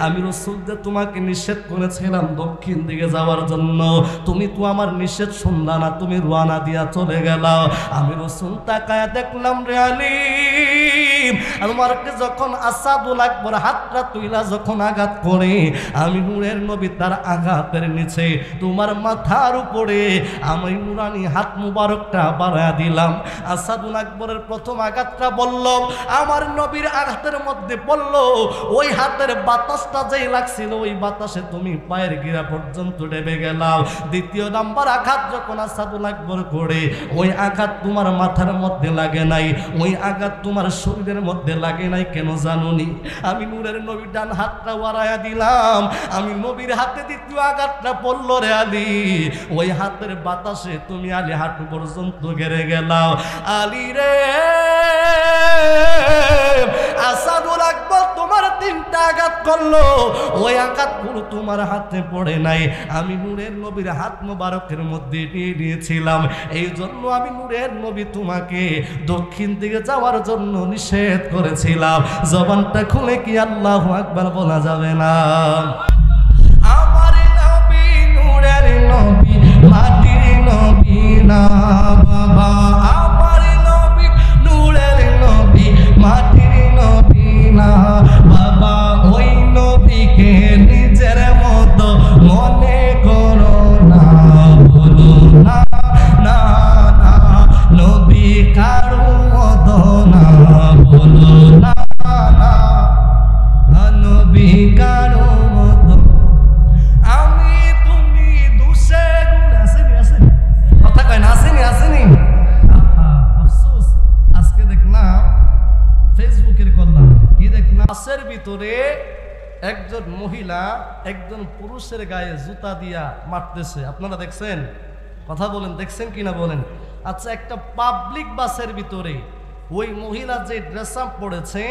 আমি রাসূল যে তোমাকে নিষেধ করেছিলাম দক্ষিণ দিকে যাওয়ার জন্য, তুমি তো আমার নিষেধ শুনলা না, তুমি রওনা দিয়া চলে গেল। আমি রাসূল তাকায়া দেখলাম রে আলী, আমারকে যখন আসাদুল আকবর হাতটা তুইলা যখন আঘাত করে, আমি নূরের নবী তার আঘাতের নিচে তোমার মাথার উপরে আমি নুরানি হাত মুবারকটা বাড়ায়া দিলাম। আসাদুল আকবরের প্রথম আঘাতটা বলল আমার নবীর আঘাতের মধ্যে পড়ল, ওই হাতের বাতাসটা যেই লাগছিল ওই বাতাসে তুমি পায়ের গিরা পর্যন্ত ডেবে গেলাম। দ্বিতীয় নাম্বার আঘাত যখন আসাদুল আকবর করে, ওই আঘাত তোমার মাথার মধ্যে লাগে নাই, ওই আঘাত তোমার শরীরের মধ্যে লাগে নাই কেন জানুনি? আমি নূরের নবীর ডান হাতটা ওয়ারায়া দিলাম, আমি নবীর হাতে দ্বিতীয় আঘাতটা পড়লো রে আলী, ওই হাতের বাতাসে তুমি আলী হাঁটু পর্যন্ত গেড়ে গেলাও। আলী রে আসাদুল আকবর তোমার তিনটা আঘাত করলো, ওই আঘাতগুলো তোমার হাতে পড়ে নাই, আমি নূরের নবীর হাত মোবারকের মধ্যে নিয়ে নিয়েছিলাম। এই জন্য আমি নূরের নবী তোমাকে দক্ষিণ দিকে যাওয়ার জন্য নিষেধ করেছিলাম। জবানটা খুলে কি আল্লাহু আকবার বলা যাবে না? আমার নবী নূরের নবী, মাটির নবী না বাবা, আমার নবী নূরের নবী, মাটির নবী না বাবা, ওই নবীকে নিজের মতো মনে করো না, বলো না না না, নবী কারো মতো না, বলো না না, নবী কারো মতো। আমি তুমি দুষে গুণ আসেনি, আসেনি কথা কয় না, আসেনি আসেনি। আফসোস আজকে দেখলাম ফেসবুকের কল্যাণ, কি দেখলাম, বাসের ভিতরে একজন মহিলা একজন পুরুষের গায়ে জুতা দিয়া মারতেছে। আপনারা দেখছেন? কথা বলেন, দেখছেন কিনা বলেন? আচ্ছা, একটা পাবলিক বাসের ভিতরে ওই মহিলা যে ড্রেস আপ পড়েছে,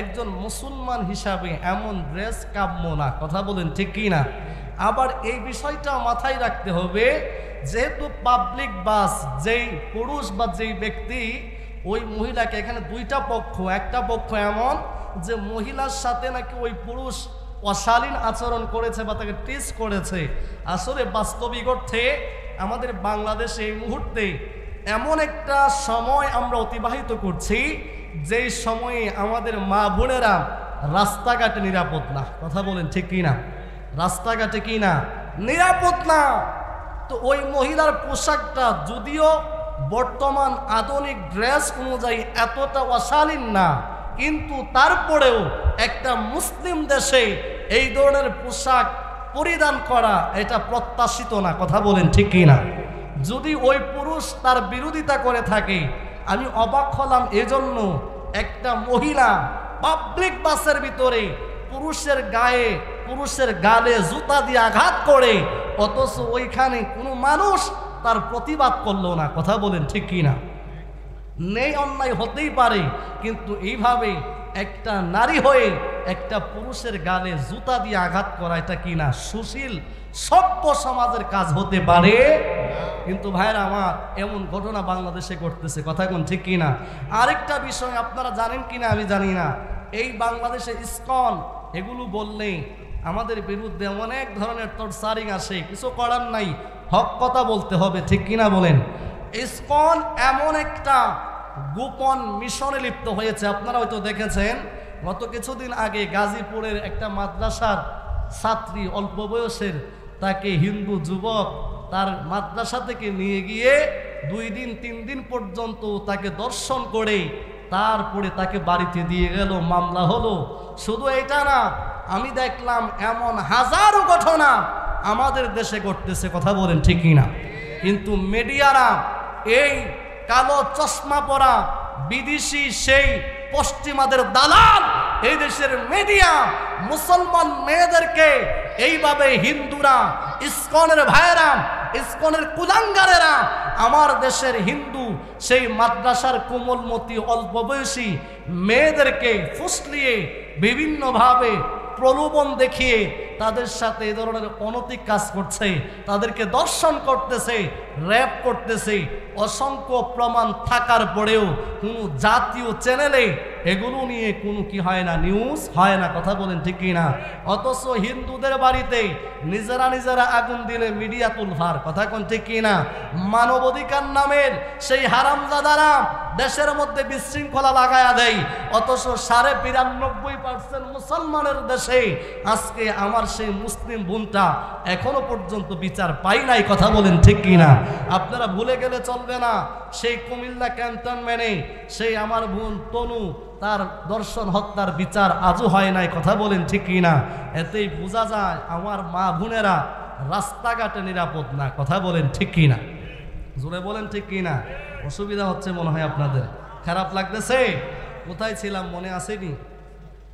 একজন মুসলমান হিসাবে এমন ড্রেস কাম্য না। কথা বলেন ঠিক কিনা? আবার এই বিষয়টা মাথায় রাখতে হবে, যেহেতু পাবলিক বাস, যেই পুরুষ বা যেই ব্যক্তি ওই মহিলাকে, এখানে দুইটা পক্ষ, একটা পক্ষ এমন যে মহিলার সাথে নাকি ওই পুরুষ অশালীন আচরণ করেছে বা তাকে টিজ করেছে। আসলে বাস্তবিক অর্থে আমাদের বাংলাদেশে এই মুহূর্তে এমন একটা সময় আমরা অতিবাহিত করছি, যেই সময়ে আমাদের মা বোনেরা রাস্তাঘাটে নিরাপদ না। কথা বলেন ঠিক কিনা? রাস্তাঘাটে কি না নিরাপদ না। তো ওই মহিলার পোশাকটা যদিও বর্তমান আধুনিক ড্রেস অনুযায়ী এতটা অশালীন না, কিন্তু তারপরেও একটা মুসলিম দেশে এই ধরনের পোশাক পরিধান করা এটা প্রত্যাশিত না। কথা বলেন ঠিক কিনা? যদি ওই পুরুষ তার বিরোধিতা করে থাকে, আমি অবাক হলাম এজন্য, একটা মহিলা পাবলিক বাসের ভিতরে পুরুষের গায়ে, পুরুষের গালে জুতা দিয়ে আঘাত করে, অথচ ওইখানে কোনো মানুষ তার প্রতিবাদ করলো না। কথা বলেন ঠিক কিনা? নেই, অন্যায় হতেই পারে, কিন্তু এইভাবে একটা নারী হয়ে একটা পুরুষের গালে জুতা দিয়ে আঘাত করা, এটা কিনা সুশীল সভ্য সমাজের কাজ হতে পারে? কিন্তু ভাইরা আমার, এমন ঘটনা বাংলাদেশে ঘটতেছে। কথা কোন ঠিক কিনা? আরেকটা বিষয় আপনারা জানেন কিনা আমি জানি না, এই বাংলাদেশে ইসকন এগুলো বললে আমাদের বিরুদ্ধে অনেক ধরনের টর্চারিং আসে। কিছু করার নাই, হক কথা বলতে হবে, ঠিক কিনা বলেন? ইসকন এমন একটা গোপন মিশনে লিপ্ত হয়েছে। আপনারা হয়তো দেখেছেন, গত কিছুদিন আগে গাজীপুরের একটা মাদ্রাসার ছাত্রী, অল্প বয়সের, তাকে হিন্দু যুবক তার মাদ্রাসা থেকে নিয়ে গিয়ে 2 দিন 3 দিন পর্যন্ত তাকে দর্শন করে তারপরে তাকে বাড়িতে দিয়ে গেল, মামলা হলো। শুধু এটা না, আমি দেখলাম এমন হাজারো ঘটনা আমাদের দেশে ঘটতেছে। কথা বলেন ঠিক কিনা? কিন্তু মিডিয়ারা, এই কালো চশমা পরা বিদেশি সেই পশ্চিমাদের দালাল, এই দেশের মিডিয়া মুসলমান মেয়েদেরকে এইভাবে হিন্দুরা, ইসকনের ভাইয়েরা, ইসকনের কুলাঙ্গারেরা আমার দেশের হিন্দু সেই মাদ্রাসার কোমলমতি অল্প বয়সী মেয়েদেরকে ফুসলিয়ে বিভিন্নভাবে প্রলোভন দেখিয়ে তাদের সাথে এই ধরনের অনৈতিক কাজ করছে, তাদেরকে দর্শন করতেছে, র্যাপ করতেছে। অসংখ্য প্রমাণ থাকার পরেও কোনো জাতীয় চ্যানেলে এগুলো নিয়ে কোনো কি হয় না, নিউজ হয় না। কথা বলেন ঠিক কিনা? অথচ হিন্দুদের বাড়িতে নিজেরা নিজেরা আগুন দিলে মিডিয়া তুলফার। কথা কোন ঠিক কিনা? মানবাধিকার নামের সেই হারামজাদারা দেশের মধ্যে বিশৃঙ্খলা লাগায়া দেয়, অথচ ৯২% মুসলমানের দেশে আজকে আমার সেই মুসলিম বোনটা এখনো পর্যন্ত বিচার পাই নাই। কথা বলেন ঠিক কিনা? আপনারা ভুলে গেলে চলবে না, সেই কুমিল্লা ক্যান্টনমেন্টে সেই আমার বোন তনু, তার দর্শন হত্যার বিচার আজও হয় নাই। কথা বলেন ঠিক কিনা? এতেই বোঝা যায় আমার মা বোনেরা রাস্তাঘাটে নিরাপদ না। কথা বলেন ঠিক কিনা? জোরে বলেন ঠিক কিনা? অসুবিধা হচ্ছে মনে হয় আপনাদের, খারাপ লাগতেছে? কোথায় ছিলাম মনে আসেনি?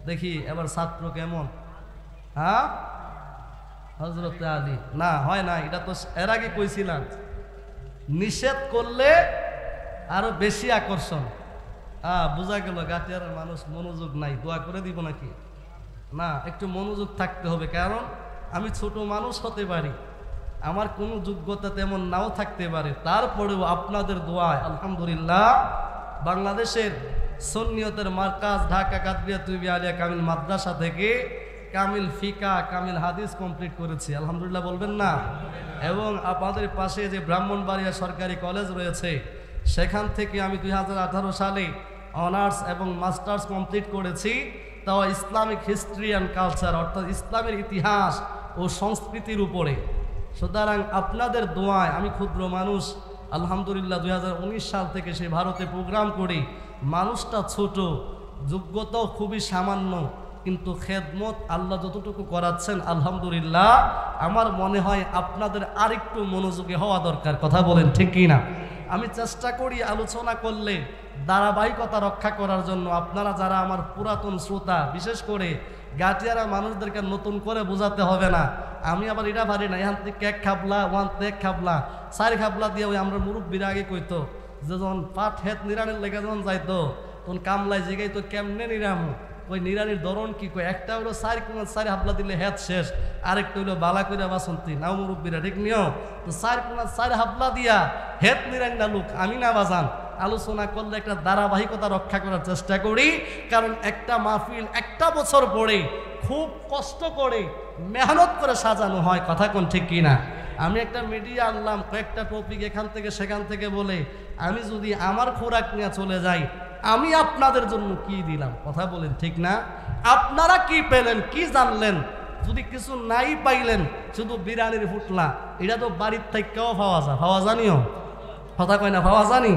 দেখি এবার ছাত্র কেমন? হ্যাঁ, হযরত আলী না, হয় না, এটা তো এর আগে কইছিলাম নিষেধ করলে আরো বেশি আকর্ষণ। বোঝা গেল গাটিয়ার মানুষ মনোযোগ নাই। দোয়া করে দিব নাকি? না, একটু মনোযোগ থাকতে হবে, কারণ আমি ছোট মানুষ হতে পারি, আমার কোনো যোগ্যতা তেমন নাও থাকতে পারে, তারপরেও আপনাদের দোয়ায় আলহামদুলিল্লাহ বাংলাদেশের সুন্নিয়তের মার্কাজ ঢাকা কাদরিয়া তুবি আলিয়া কামিল মাদ্রাসা থেকে কামিল ফিকা কামিল হাদিস কমপ্লিট করেছি, আলহামদুলিল্লাহ বলবেন না? এবং আপনাদের পাশে যে ব্রাহ্মণবাড়িয়া সরকারি কলেজ রয়েছে, সেখান থেকে আমি 2018 সালে অনার্স এবং মাস্টার্স কমপ্লিট করেছি, তাও ইসলামিক হিস্ট্রি অ্যান্ড কালচার, অর্থাৎ ইসলামের ইতিহাস ও সংস্কৃতির উপরে। সুতরাং আপনাদের দোয়ায় আমি ক্ষুদ্র মানুষ, আলহামদুলিল্লাহ 2019 সাল থেকে সেই ভারতে প্রোগ্রাম করি। মানুষটা ছোট, যোগ্যতাও খুবই সামান্য, কিন্তু খেদমত আল্লাহ যতটুকু করাচ্ছেন আলহামদুলিল্লাহ আমার মনে হয় আপনাদের আরেকটু মনোযোগী হওয়া দরকার। কথা বলেন ঠিক কি না? আমি চেষ্টা করি আলোচনা করলে ধারাবাহিকতা রক্ষা করার জন্য। আপনারা যারা আমার পুরাতন শ্রোতা, বিশেষ করে গাটিয়ারা মানুষদেরকে নতুন করে বোঝাতে হবে না। আমি আবার এটা পারি না, এখান থেকে এক খাবলা, ওয়ান থেকে এক খাবলা, 4 খাবলা দিয়ে ওই আমরা মুরব্বীরা আগে কইতো যে যখন পাট হেত নিরানের লেগে যখন যাইতো তখন কামলায় জিগাই তো কেমনে নিরামু, ওই নিরানির ধরন কি কয়, একটা হলো 4 হাবলা দিলে হেত শেষ, আরেকটা হইলো বালা কইরা বাসন্তী, নাও মুরব্বীরা ঠিক নিও। তো 4 হাবলা দিয়া হেত নিরান না লোক আমি না বাজান। আলোচনা করলে একটা ধারাবাহিকতা রক্ষা করার চেষ্টা করি, কারণ একটা মাহফিল একটা বছর পরে খুব কষ্ট করে মেহনত করে সাজানো হয়। কথা কোন ঠিক কিনা? আমি একটা মিডিয়া আনলাম, কয়েকটা টপিক এখান থেকে সেখান থেকে বলে, আমি যদি আমার খোরাক নিয়ে চলে যাই, আমি আপনাদের জন্য কি দিলাম? কথা বলেন ঠিক না? আপনারা কি পেলেন, কি জানলেন? যদি কিছু নাই পাইলেন, শুধু বিরিয়ানির ফুটলা, এটা তো বাড়ির থেকেও পাওয়া যায়, পাওয়া জানিও? কথা কয় না, পাওয়া জানি?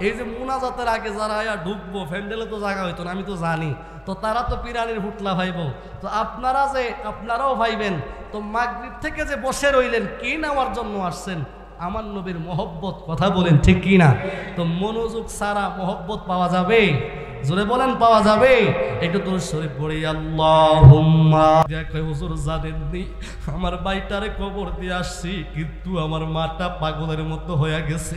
এই যে মুনাজাতের আগে যারা ঢুকবো, ফ্যান্ডেলে তো জায়গা হইতো না, আমি তো জানি, তো তারা তো বিরিয়ানির ফুটলা ভাইব, তো আপনারাও ভাইবেন। তো মাগরিব থেকে যে বসে রইলেন, কি নেওয়ার জন্য আসছেন? আমার নবীর মহব্বত। কথা বলেন ঠিক কি না? তো মনোযোগ ছাড়া মহব্বত পাওয়া যাবে? জোরে বলেন পাওয়া যাবে? একটু দূর শরীফ পড়ি আল্লাহুম্মা। দেখো হুজুর জানেননি, আমার ভাইটারে কবর দিয়ে আসছি, কিন্তু আমার মাটা পাগলের মতো হয়ে গেছে।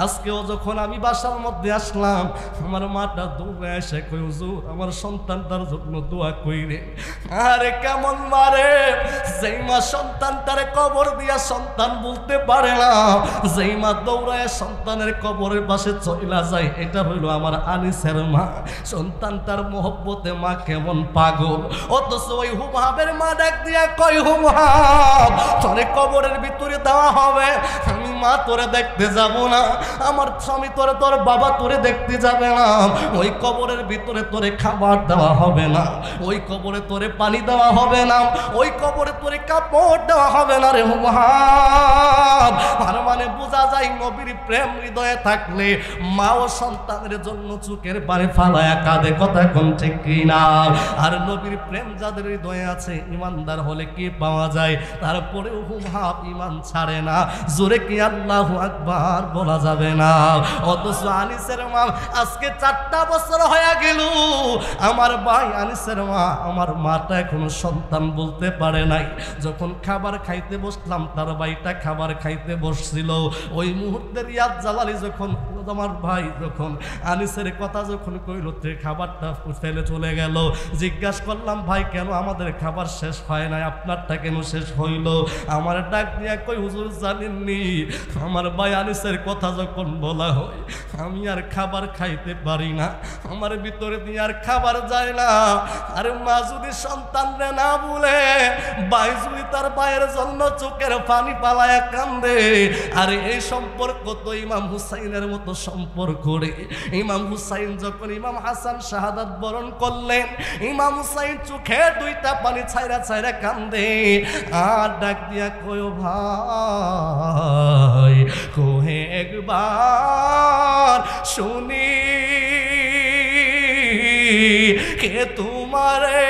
আজকেও যখন আমি বাসার মধ্যে আসলাম, আমার মাটা দৌড়ে এসে কই হুজুর আমার সন্তানটার জন্য দোয়া কইরে। আরে কেমন মারে, যেই মা সন্তানটারে কবর দিয়া সন্তান বলতে পারে না, যেই মা দৌড়ায় সন্তানের কবরের পাশে চইলা যায়, এটা হইল আমার আনিসের মা। সন্তানটার মহব্বতে মা কেমন পাগল, অথচ ওই হুবহাবের মা ডাক দিয়া কই হুবহাব তোরে কবরের ভিতরে দেওয়া হবে, আমি মা তোরে দেখতে যাব না, আমার স্বামী তোর বাবা তোরে দেখতে যাবে না, ওই কবরের ভিতরে তোরে খাবার দেওয়া হবে না, ওই কবরে তোরে পানি দেওয়া হবে না, ওই কবরে তোরে কাপড় দেওয়া হবে না রে হুবহাব। আর মানে বোঝা যায় নবীর প্রেম হৃদয়ে থাকলে মা ও সন্তানের জন্য চোখের পানি ফালায়া কাঁদে। কথা কোন ঠিক কিনা? আর নবীর প্রেম যাদের হৃদয়ে আছে, ইমানদার হলে কি পাওয়া যায়? তারপরেও হুবহাব ঈমান ছাড়ে না। জোরে কি আল্লাহু আকবার বলা যাবে না? অথচ আনিসের মা আজকে 4টা বছর হয়ে গেল, আমার ভাই আনিসের মা, আমার মাটা এখনো সন্তান বলতে পারে নাই। যখন খাবার খাইতে বসলাম, তার ভাইটা খাবার খাইতে বসছিল, ওই মুহূর্তে রিয়াদ জালালি যখন আমার ভাই যখন আনিসের কথা যখন কইল, খাবারটা ফেলে চলে গেল। জিজ্ঞাসা করলাম ভাই কেন আমাদের খাবার শেষ হয় নাই, আপনারটা কেন শেষ হইল? আমার ডাক দিয়া কই হুজুর জানেননি, আমার ভাই আনিসের কথা যখন বলা হয়, আমি আর খাবার খাইতে পারি না, আমার ভিতরে দিয়ে আর খাবার যায় না। আর মা যদি সন্তানরে না বলে, ভাই যদি তার ভাইয়ের জন্য চোখের পানি পালায় কান্দে, আর এই সম্পর্ক তো ইমাম হুসাইনের মতো সম্পর্ক রে। ইমাম হুসাইন যখন ইমাম হাসান শাহাদাত বরণ করলেন, ইমাম হুসাইন চোখে 2টা পানি ছাইরা ছাইরা কান্দে, আর ডাক দিয়া কয় ভাই কোহে একবার শুনি কে তোমারে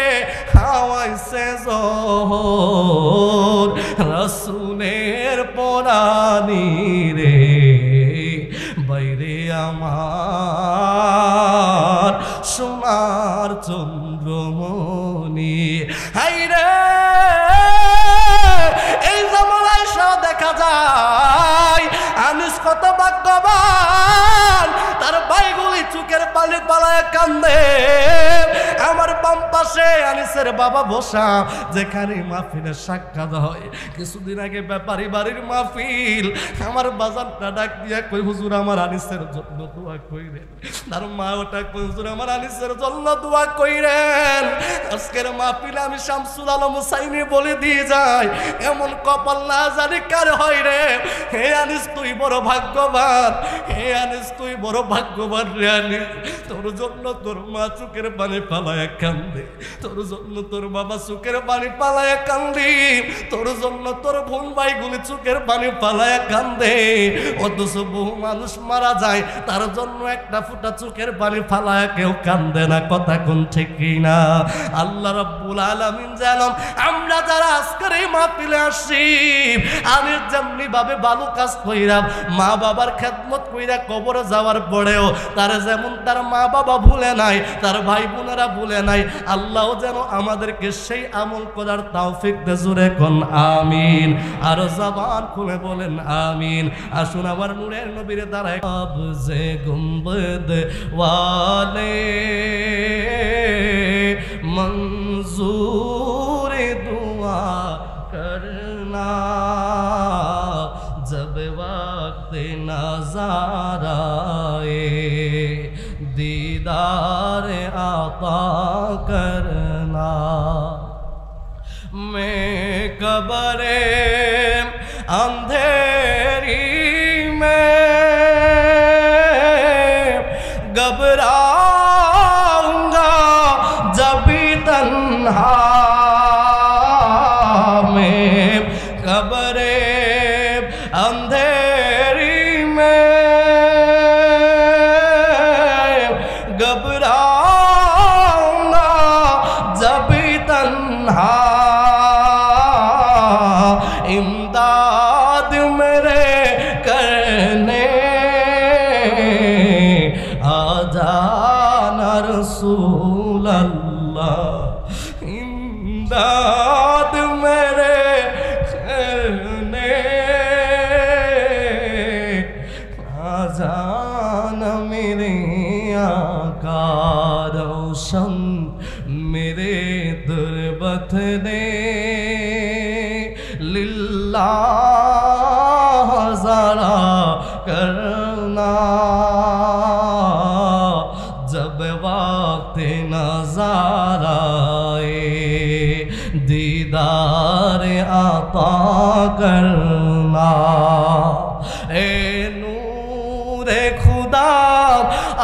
খাওয়াইছে জোহর, রাসূলের পরানি রে বাইরে আমার সোনা আমার চন্দ্রমণি। হাইরে এই জামানায় সব দেখা যায় আনিস কত ভাগ্যবান, তার ভাইগুলি চোখের পানি পালায় কান্দে। আমার বাম পাশে আনিসের বাবা বসা, যেখানে মাহফিলের সাক্ষাৎ হয়। কিছুদিন আগে ব্যাপারী বাড়ির মাহফিল, আমার বাজারটা ডাক দিয়া কই হুজুর আমার আনিসের জন্য দোয়া কইরেন। তার মা ওটা কই হুজুর আমার আনিসের জন্য দোয়া কইরেন। আজকের মাহফিলে আমি শামসুল আলম হুসাইনি বলে দিয়ে যাই, এমন কপাল না জানি কার হয় রে। হে আনিস তুই বড় ভাগ্যবান, হে আনিস তুই বড় ভাগ্যবান রে আনিস। তোর জন্য তোর মা চোখের পানি পালায় কান্দে, তোর জন্য তোর বাবা চোখের পানি পালায় কান্দি, তোর জন্য তোর বোন ভাইগুলি চোখের পানি পালায় কান্দে। অথচ বহু মানুষ মারা যায়, তার জন্য একটা ফুটা চোখের পানি ফালায় কেউ কান্দে না। কথা কোন ঠিক কিনা? আল্লাহ রাব্বুল আলামিন জানেন আমরা যারা আজকের এই মাহফিলে আসছি, আমি যেমনি ভাবে ভালো কাজ কইরা মা বাবার খেদমত কইরা কবরে যাওয়ার পরেও তার যেমন তার মা বাবা ভুলে নাই, তার ভাই বোনেরা ভুলে নাই, আল্লাহ যেন আমাদেরকে সেই আমল করার তৌফিক দে। জোরে কোন আমিন, আর জবান খুলে বলেন আমিন। আসুন আমার নূরের নবীর দ্বারায় কবজে গুম্বদ ওয়ালে मंजूर दुआ करना, जब वक्त नज़र आए दीदार आता करना। मैं कब्रे अंधेरी में घबराऊंगा जब तन्हा में, कब्रे अंधेरी में घबराऊंगा जब तन्हा। इमदाद मेरे करने आ जाना रसूल अल्लाह, इमदाद मेरे करने आजान मेरे आका रोशन मेरे दुर्बत दे लिल्लाह ज़रा करना। जब वक्त नज़र आए दीदार आता करना। ए नूरे खुदा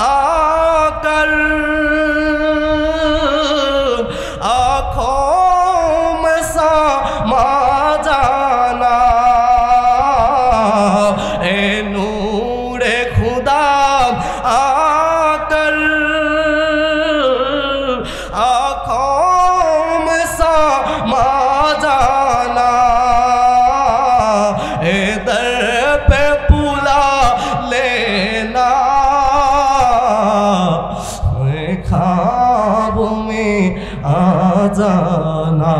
आकर आँखों में समा जाना। ए नूरे खुदा आकर आँखों में समा जाना। ए दर पे पुला लेना, ख्वाब में आ जाना।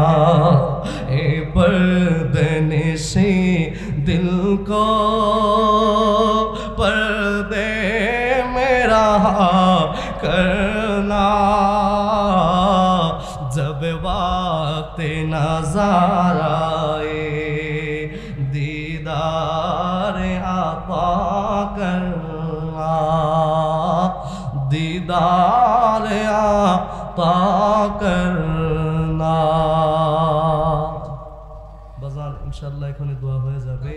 ए पर्दे से दिल को पर्दे में रहा करना। जब वक्त नज़र आए दीदार आता करना, दीदार आता करना। বাজার ইনশাআল্লাহ এখনই দোয়া হয়ে যাবে।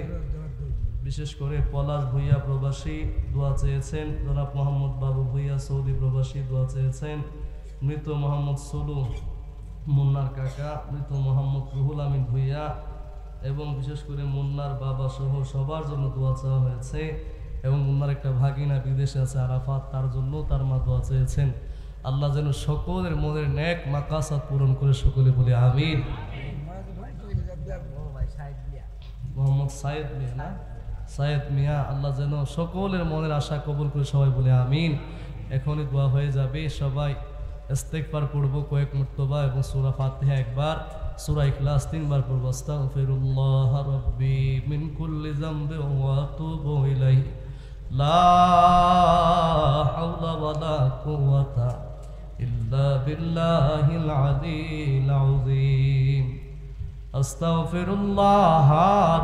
বিশেষ করে পলাশ ভুইয়া প্রবাসী দোয়া চেয়েছেন, জনাব মোহাম্মদ বাবু ভুইয়া সৌদি প্রবাসী দোয়া চেয়েছেন, মৃত মোহাম্মদ সুলু মুন্নার কাকা, মৃত মোহাম্মদ রুহুল আমিন ভুইয়া এবং বিশেষ করে মুন্নার বাবা সহ সবার জন্য দোয়া চাওয়া হয়েছে। এবং মুন্নার একটা ভাগিনা বিদেশে আছে আরাফাত, তার জন্য তার মা দোয়া চেয়েছেন। আল্লাহ যেন সকলের মনের নেক মাকাসাদ পূরণ করে সকলে বলে আমিন। মোহাম্মদ সাইদ মিয়া না, সাইদ মিয়া, আল্লাহ যেন সকলের মনের আশা কবুল করে সবাই বলে আমিন। এখনই দোয়া হয়ে যাবে, সবাই ইস্তেগফার পড়ব কয়েক মর্তবা এবং সূরা ফাতিহা একবার, সূরা ইখলাস 3 বার পড়ব। আস্তাগফিরুল্লাহ রাব্বি মিন কুল্লি যামবিন ওয়া আতুবু ইলাইহি লা হাওলা ওয়ালা কুওয়াতা ইল্লা বিল্লাহিল আলিয়্যিল আযীম। আস্তাগফিরুল্লাহ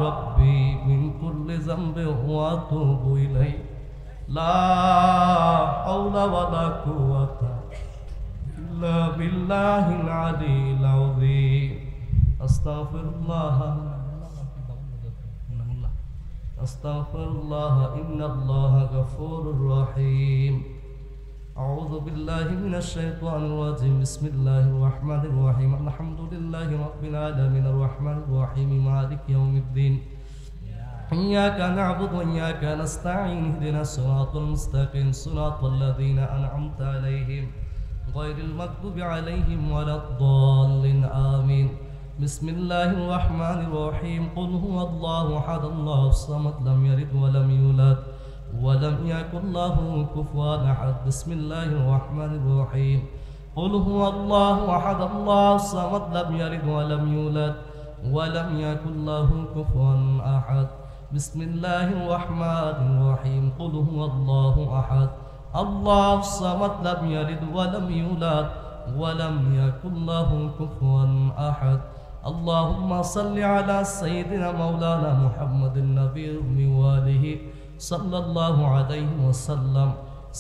রাব্বি মিন কুল্লি যামবিন ওয়া আতুবু ইলাইহি লা হাওলা ওয়ালা কুওয়াতা ইল্লা বিল্লাহিল আলিয়্যিল আযীম। আস্তাগফিরুল্লাহ আস্তাগফিরুল্লাহ ইন্নাল্লাহা গফুরুর রহিম। আউযু বিল্লাহি মিনাশ শাইতানির রাজিম। বিসমিল্লাহির রহমানির রহিম। আলহামদুলিল্লাহি রাব্বিল আলামিন আর রহমানির রহিম মালিকি ইয়াউমিদ্দিন। ইয়্যাকা না'বুদু ওয়া ইয়্যাকা নাস্তাঈন ইহদিনাস সিরাতাল মুস্তাকিম সিরাতাল লাযীনা আন'আমতা আলাইহিম গায়রিল মাগদুবি আলাইহিম ওয়ালাদ-দাল্লিন আমিন। বিসমিল্লাহির রহমানির রহিম। কুল হুয়াল্লাহু আহাদ আল্লাহুস সামাদ লাম ইয়ালিদ ওয়া লাম ইউলাদ ওয়া লাম ইয়াকুল লাহু কুফুয়ান আহাদ। বিসমিল্লাহির রহমানির রহিম। কুল হুয়াল্লাহু আহাদ আল্লাহুস সামাদ লাম ইয়ালিদ ওয়া লাম ইউলাদ ওয়া লাম ইয়াকুল লাহু কুফুয়ান আহাদ। বিসমিল্লাহির রহমানির রহিম। কুল হুয়াল্লাহু আহাদ আল্লাহুস সামাদ লাম ইয়ালিদ ওয়া লাম ইউলাদ ওয়া লাম ইয়াকুল লাহু কুফুয়ান আহাদ। اللهم صل على سيدنا مولانا محمد النبي وآله صلى الله عليه وسلم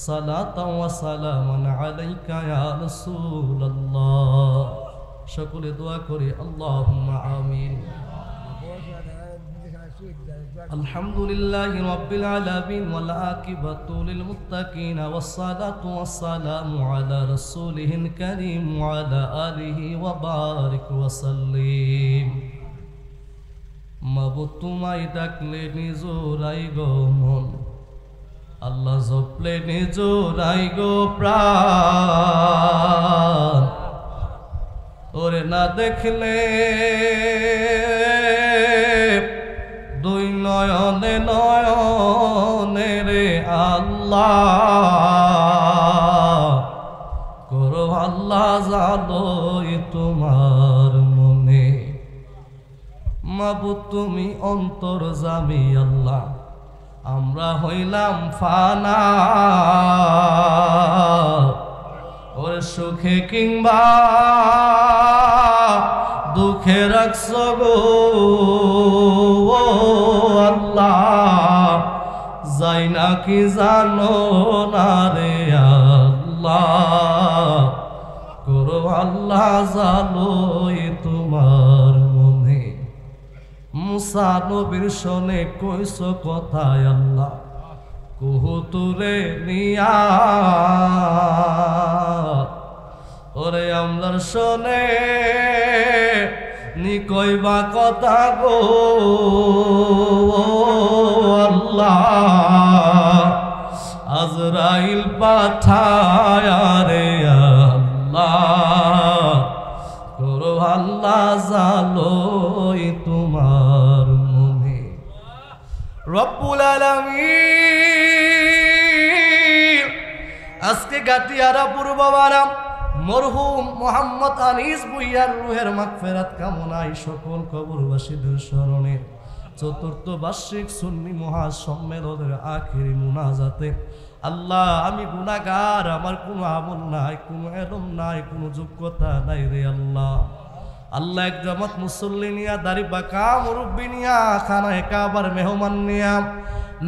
صلاة وسلاما عليك يا رسول الله। সকলে দোয়া করি আল্লাহুম্মা আমিন। আলহামদুলিল্লাহি রাব্বিল আলামিন ওয়াল আকিবাতু লিল মুত্তাকিন ওয়াস সালাতু ওয়াস সালামু আলা রাসূলিহিল কারীম ওয়া আলা আলিহি ওয়া বারিক ওয়া সাল্লিম। মাবুদ তোমায় ডাকলে নিজরাই গো মন, আল্লাহ জপলে নিজরাই গো প্রাণ। ওরে না দেখলে দুই নয়নে নয়নে রে আল্লাহ করো আল্লাহ জানোই তোমার মনে। মাবুদ তুমি অন্তর্যামী আল্লাহ, আমরা হইলাম ফানা। ওর সুখে কিংবা দুঃখে রাখছো গো আল্লাহ, যাই নাকি জানো না রে আল্লাহ করো আল্লাহ জানোই তোমার মনে। মুসা নবীর শোনে কইছো কথায় আল্লাহ কুহু তুলে নিয়া, ওরে আমলার শোনে নি কইবা কথা গো আল্লাহ, আজরাইল পাঠায়া রে আল্লাহ করো আল্লাহ জানোই তোমার মনে। রব্বুল আলামিন আজকে গাটিয়ারা পূর্ববারাম মরহুম মোহাম্মদ আনিস ভুইয়ার রুহের মাগফিরাত কামনায় সকল কবরবাসীদের স্মরণে চতুর্থ বার্ষিক সুন্নি মহাসম্মেলনের আখেরি মুনাজাতে আল্লাহ আমি গুনাহগার, আমার কোনো আমল নাই, কোনো এলম নাই, কোনো যোগ্যতা নাই রে আল্লাহ। আল্লাহ এক জামাত মুসল্লি নিয়া, দাড়ি বাঁকা মুরব্বী নিয়া, খানায় কাবার মেহমান নিয়া,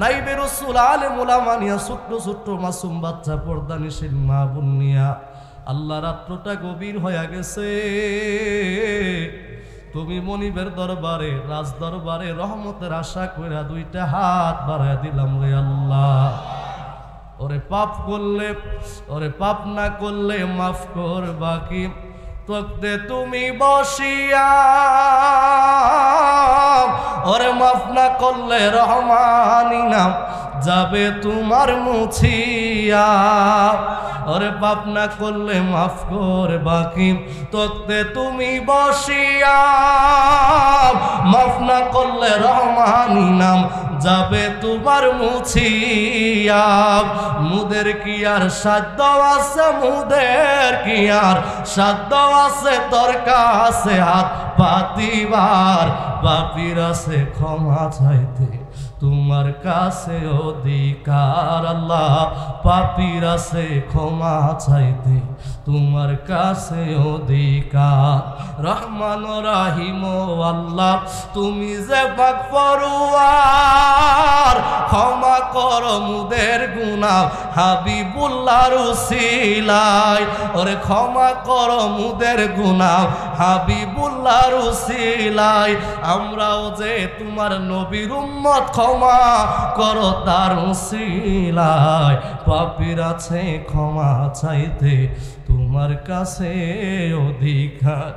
নাইবে রাসূল আলেম উলামা নিয়া, ছোট্ট ছোট্ট মাসুম বাচ্চা পর্দানিশীল মা বোন নিয়া আল্লাহ রাত্রটা গভীর হয়ে গেছে। তুমি মনিবের দরবারে, রাজ দরবারে রহমতের আশা কইরা দুইটা হাত বাড়ায় দিলাম রে আল্লাহ। ওরে পাপ করলে, ওরে পাপ না করলে মাফ করবা কি? তকতে তুমি বসিয়া, ওরে মাফ না করলে রহমানি নাম যাবে তোমার মুছিয়া। ওরে পাপ না করলে মাফ করবা কি? তকতে তুমি বসিয়া, মাফ না করলে রহমানি নাম যাবে তোমার মুছিয়া। মুদের কি আর সাধ্য আছে, মুদের কি আর সাধ্য আছে, দরকার আছে হাত পাতিবার। পাপীর আছে ক্ষমা চাইতে তোমার কাছে অধিকার। আল্লাহ পাপীর আছে ক্ষমা চাইতে তোমার কাছে অধিকার। রহমান রাহিম আল্লাহ তুমি যে পাক পরওয়ার, ক্ষমা করো মুদের গুনাহ হাবিবুল্লাহর উসিলায়। ওরে ক্ষমা করো মুদের গুনাহ হাবিবুল্লাহর উসিলায়। আমরাও যে তোমার নবীর উম্মত, ক্ষমা করো তার উসিলায়। পাপীর আছে ক্ষমা চাইতে তোমার কাছে অধিকার।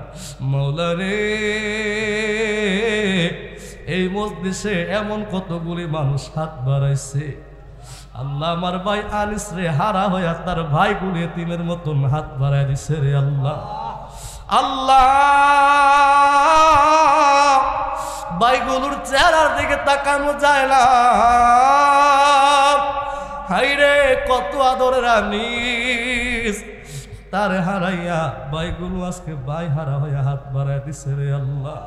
মওলা রে, এই মজলিসে এমন কতগুলি মানুষ হাত বাড়াইছে। আল্লাহ আমার ভাই আনিস রে হারা হইয়া তার ভাইগুলি এতিমের মতন হাত বাড়াই দিছে রে আল্লাহ। আল্লাহ ভাইগুলোর চেহারার দিকে তাকানো যায় না। হাইরে কত আদরের আনিস, তার হারাইয়া ভাইগুলো আজকে ভাই হারা হইয়া হাত বাড়াই দিছে রে আল্লাহ।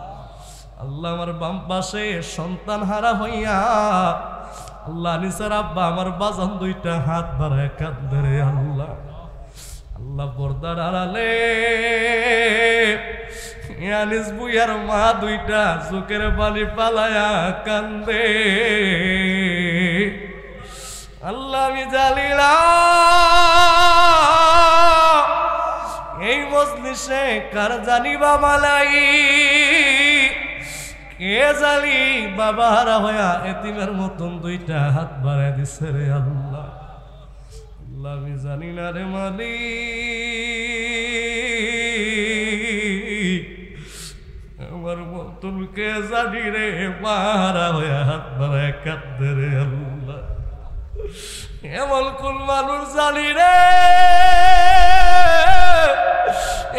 আল্লাহ আমার বাম পাশে সন্তান হারা হইয়া আল্লাহ নিসার আব্বা আমার বাজান দুইটা হাত বাড়ায় কাঁদে রে আল্লাহ। আল্লাহ পর্দার আড়ালে আনিস বুইয়ার মা দুইটা চোখের পানি পালায়া কান্দে। আল্লাহ আমি জানিলা এই মজলিসে কার জানি বাবা নাই, কে জানি বাবা হারা হইয়া এতিমের মতন দুইটা হাত বাড়াই দিছে রে আল্লাহ। আল্লাহ আমি জানি না রে মালিক, আমার মতন কে জানি রে হারা হইয়া হাত বাড়ায় কাঁদে রে আল্লাহ। এমন কোন মানুষ জানি রে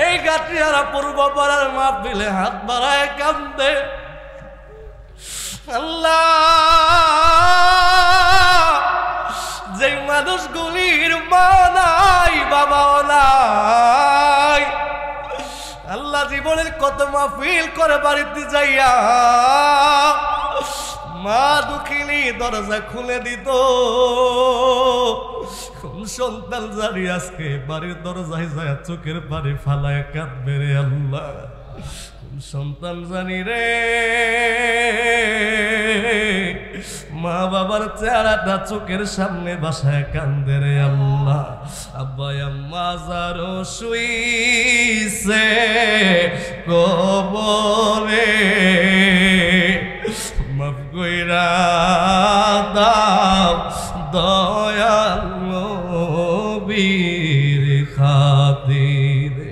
এই গাটিয়ারা পূর্ব পাড়ার মাহফিলে হাত বাড়ায় কাঁদে। আল্লাহ যেই মানুষগুলির মা নাই বাবাও নাই, আল্লাহ জীবনের কত মাহফিল করে বাড়িতে যাইয়া মা দুঃখিনী দরজা খুলে দিত। কোন সন্তান জানি আজকে বাড়ির দরজায় যায় চোখের পানি ফালায় কাঁদবে রে আল্লাহ। কোন সন্তান জানি রে মা বাবার চেহারাটা চোখের সামনে বাসায় কান্দে রে আল্লাহ। আব্বা আম্মা যারো শুইছে কবরে, মাফ কইরা দাও দয়াল নবীর খাতিরে।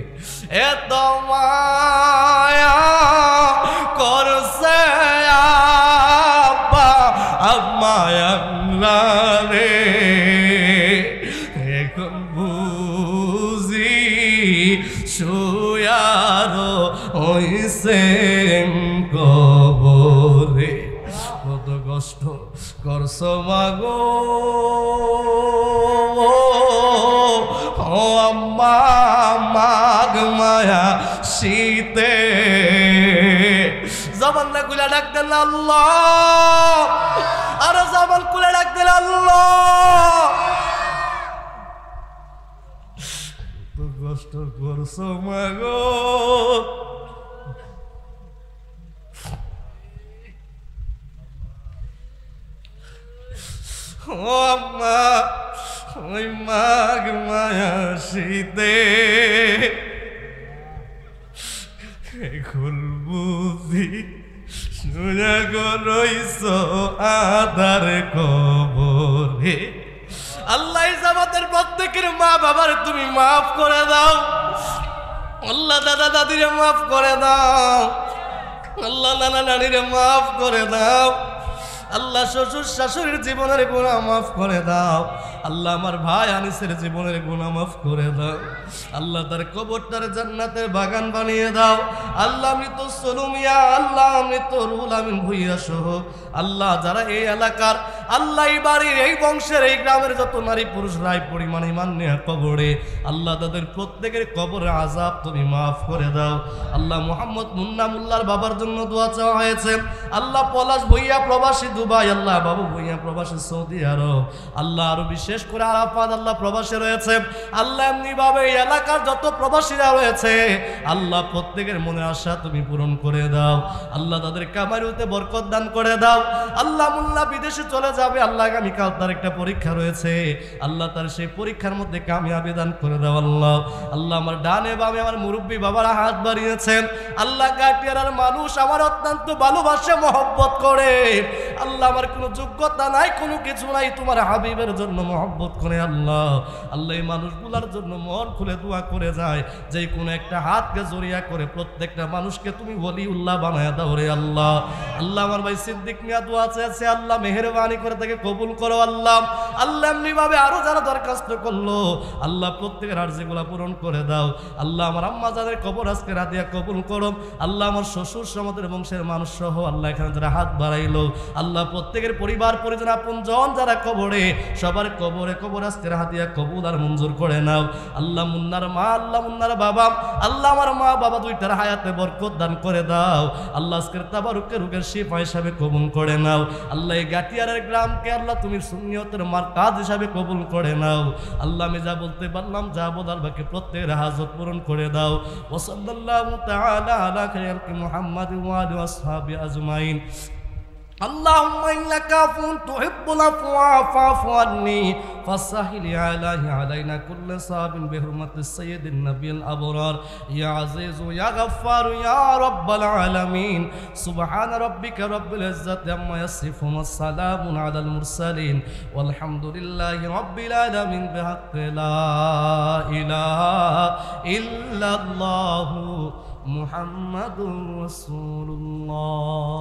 এত মায়া করছে আব্বা আম্মা রে, এখন বুঝি শুয়ারো হইছে কবরে। কত কষ্ট করছো মাগো ও আম্মা, মাগ মায়া শীতে। জবান না খুলে ডাক দেন আল্লাহ, আরো জবান খুলে ডাক দেন আল্লাহ। কত কষ্ট করছো মাগো ও আম্মা, ওই মাগ মায়া শীতে। এখন বুঝি সোজা রইছ আধার কবরে। আল্লাহ জামাতের প্রত্যেকের মা বাবার তুমি মাফ করে দাও আল্লাহ। দাদা দাদিরে মাফ করে দাও আল্লাহ। নানা নানিরে মাফ করে দাও আল্লাহ শ্বশুর শাশুড়ির জীবনের গুনাহ মাফ করে দাও। আল্লাহ আমার ভাই আনিসের জীবনের গুনাহ মাফ করে দাও। আল্লাহ তার কবরটার জান্নাতের বাগান বানিয়ে দাও। আল্লাহ মৃত সলুমিয়া, আল্লাহ মৃত রুহুল আমিন ভুইয়া সহ আল্লাহ যারা এই এলাকার, আল্লাহ এই বাড়ির, এই বংশের, এই গ্রামের যত নারী পুরুষ রায় পরিমাণ ইমান নিয়ে কবরে, আল্লাহ তাদের প্রত্যেকের কবরে আযাব তুমি মাফ করে দাও। আল্লাহ মোহাম্মদ মুন্না মোল্লার বাবার জন্য দোয়া চাওয়া হয়েছে। আল্লাহ পলাশ ভুইয়া প্রবাসী দুবাই, আল্লাহ বাবু ভুইয়া প্রবাসী সৌদি আরব, আল্লাহ আরো বিশেষ করে আরাফাত আল্লাহ প্রবাসী রয়েছে। আল্লাহ এমনিভাবে এই এলাকার যত প্রবাসীরা রয়েছে আল্লাহ প্রত্যেকের মনে আশা তুমি পূরণ করে দাও। আল্লাহ তাদের কামাইতে বরকত দান করে দাও। আল্লাহ মোল্লা বিদেশে চলে যাবে, আল্লাহ আগামীকাল তার একটা পরীক্ষা রয়েছে, আল্লাহ তার সেই পরীক্ষার মধ্যে কামিয়াবি দান করে দাও। আল্লাহ আল্লাহ আমার ডানে বামে আমার মুরব্বী বাবারা হাত বাড়িয়েছেন, আল্লাহ গাটিয়ার মানুষ আমার অত্যন্ত ভালোবাসে মহব্বত করে। আল্লাহ আমার কোনো যোগ্যতা নাই, কোনো কিছু নাই, তোমার হাবিবের জন্য মহব্বত করে। আল্লাহ আল্লাহ এই মানুষগুলার জন্য মন খুলে দোয়া করে যায়, যে কোনো একটা হাতকে জড়িয়া করে প্রত্যেকটা মানুষকে তুমি ওলিউল্লাহ বানায়া দাও রে আল্লাহ। আল্লাহ আমার ভাই সিদ্দিক মিয়া দোয়া চেয়েছে, আল্লাহ মেহেরবানি করে তাকে কবুল করো। আল্লাহ আল্লাহ এমনিভাবে আরো যারা দরখাস্ত করলো আল্লাহ প্রত্যেকের আরজিগুলা পূরণ করে দাও। আল্লাহ আমার আম্মা যাদের কবর আজকে রাতিয়া কবুল করো। আল্লাহ আমার শ্বশুর সমাজের বংশের মানুষ সহ আল্লাহ এখানে যারা হাত বাড়াইলো আল্লাহ প্রত্যেকের পরিবার পরিজন আপন জন যারা কবরে, সবার কবরে কবর আজকের হাতিয়া কবুল আর মঞ্জুর করে নাও। আল্লাহ মুন্নার মা, আল্লাহ মুন্নার বাবা, আল্লাহ আমার মা বাবা দুইটার হায়াতে বরকত দান করে দাও। আল্লাহ আজকের তাবারুকের রোগের শিফা হিসাবে কবুল করে নাও। আল্লাহ এই গাটিয়ারের গ্রামকে আল্লাহ তুমি সুন্নিয়তের মারকাজ হিসাবে কবুল করে নাও। আল্লাহ আমি যা বলতে পারলাম যা বলার বাকি প্রত্যেকের হাজত পূরণ করে দাও। ওয়া সাল্লাল্লাহু তাআলা আলা খায়রকি মুহাম্মাদ ওয়া আলিহি ওয়া আসহাবিহি আজমাইন। اللهم إنك عفو تحب العفو فاعف عني فسهل علينا كل صعب بحرمة السيد النبي الأبرار يا عزيز يا غفار يا رب العالمين سبحان ربك رب العزة عما يصفون والسلام على المرسلين والحمد لله رب العالمين بحق لا إله إلا الله محمد رسول الله.